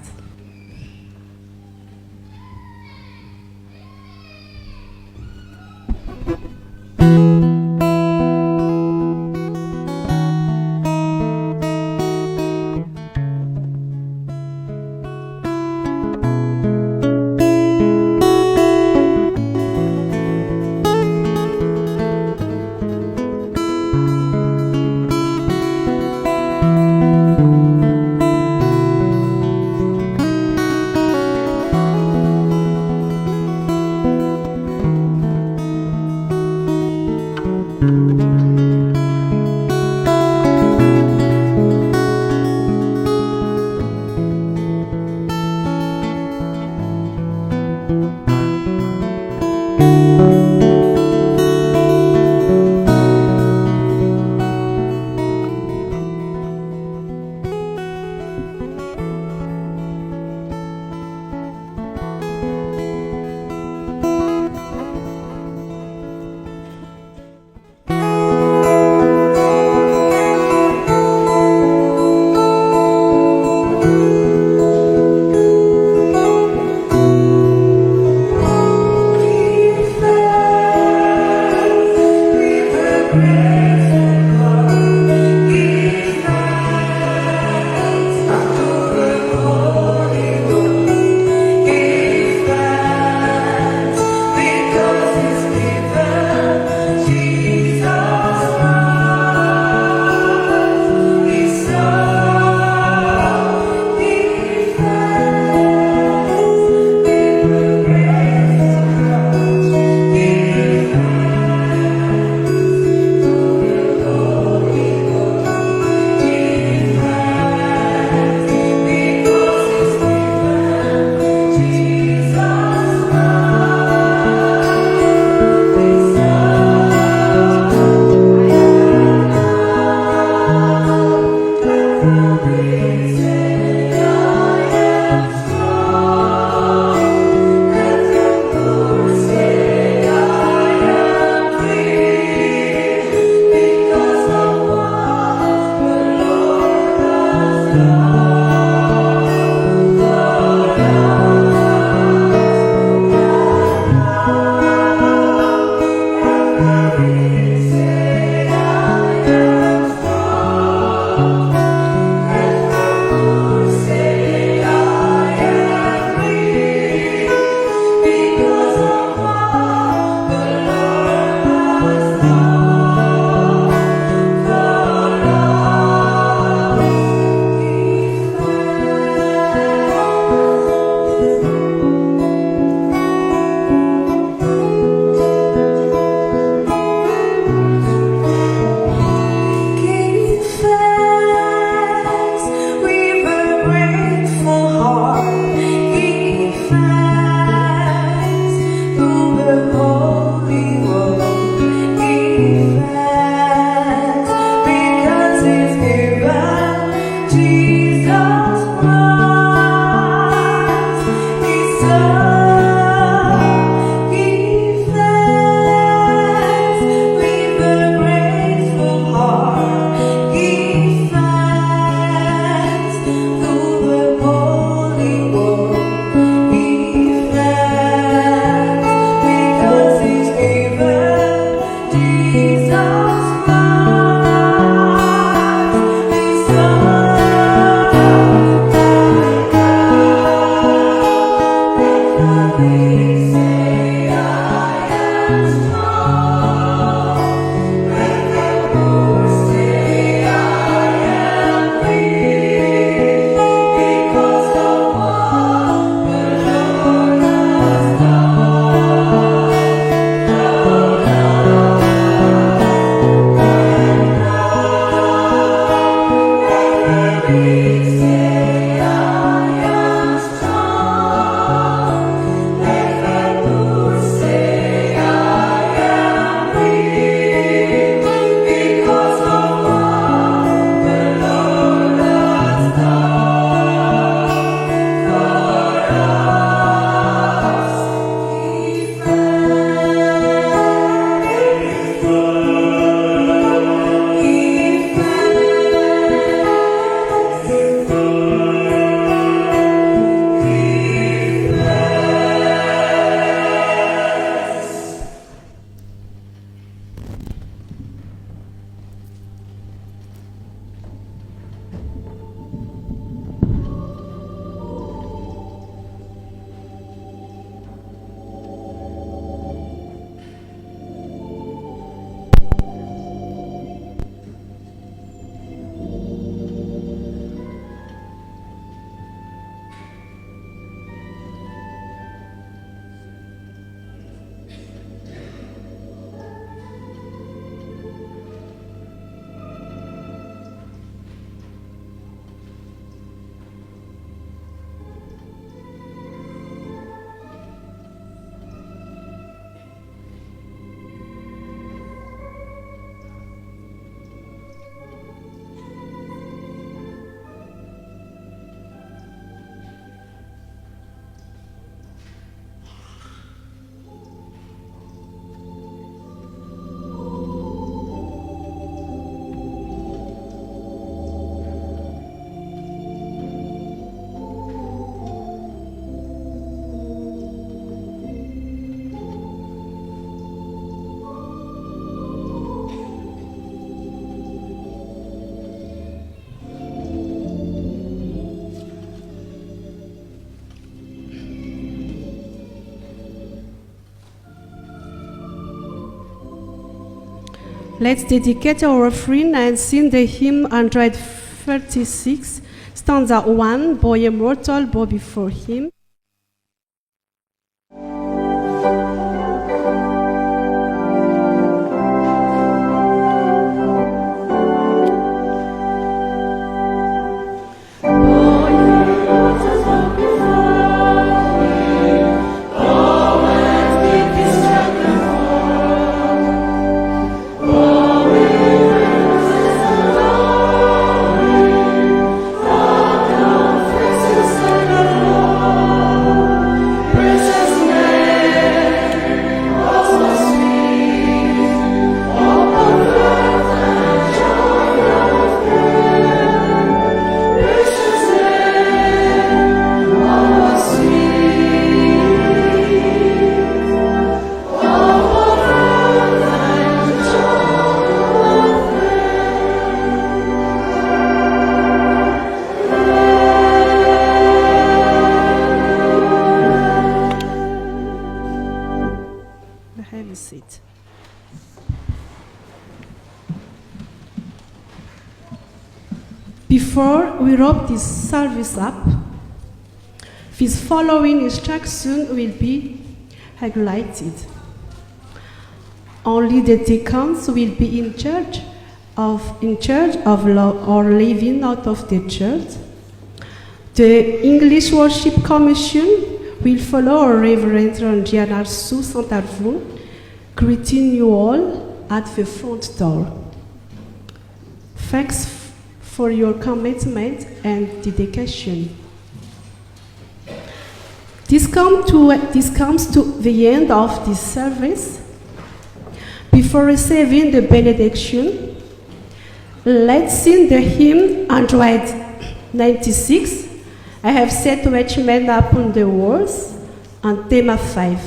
Let's dedicate our offering and sing the hymn 136, stanza 1, Boy immortal, bow before him. Have a seat. Before we wrap this service up, this following instruction will be highlighted. Only the deacons will be in charge of or living out of the church. The English Worship Commission will follow our Reverend Rangiana Sue Santarvon, greeting you all at the front door. Thanks for your commitment and dedication. This comes to the end of this service. Before receiving the benediction, let's sing the hymn 196. I have set watchmen upon the walls on Theme 5.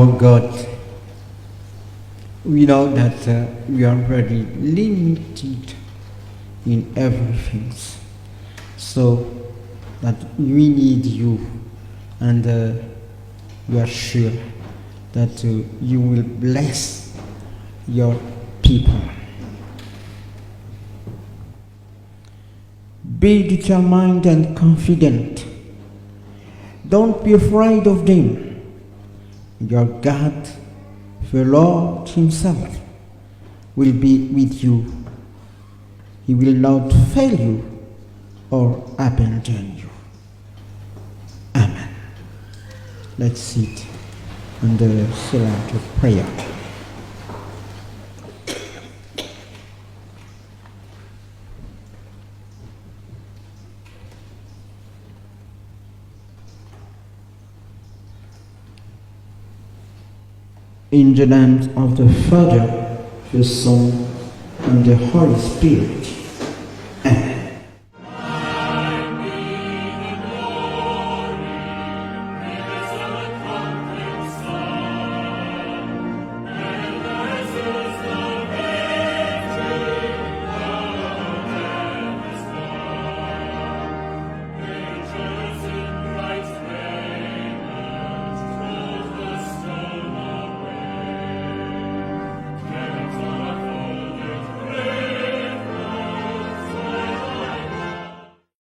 our God, we know that we are very limited in everything, so that we need you, and we are sure that you will bless your people. Be determined and confident. Don't be afraid of them. Your God, the Lord Himself, will be with you. He will not fail you or abandon you. Amen. Let's sit and say out of prayer. In the name of the Father, the Son, and the Holy Spirit. Amen.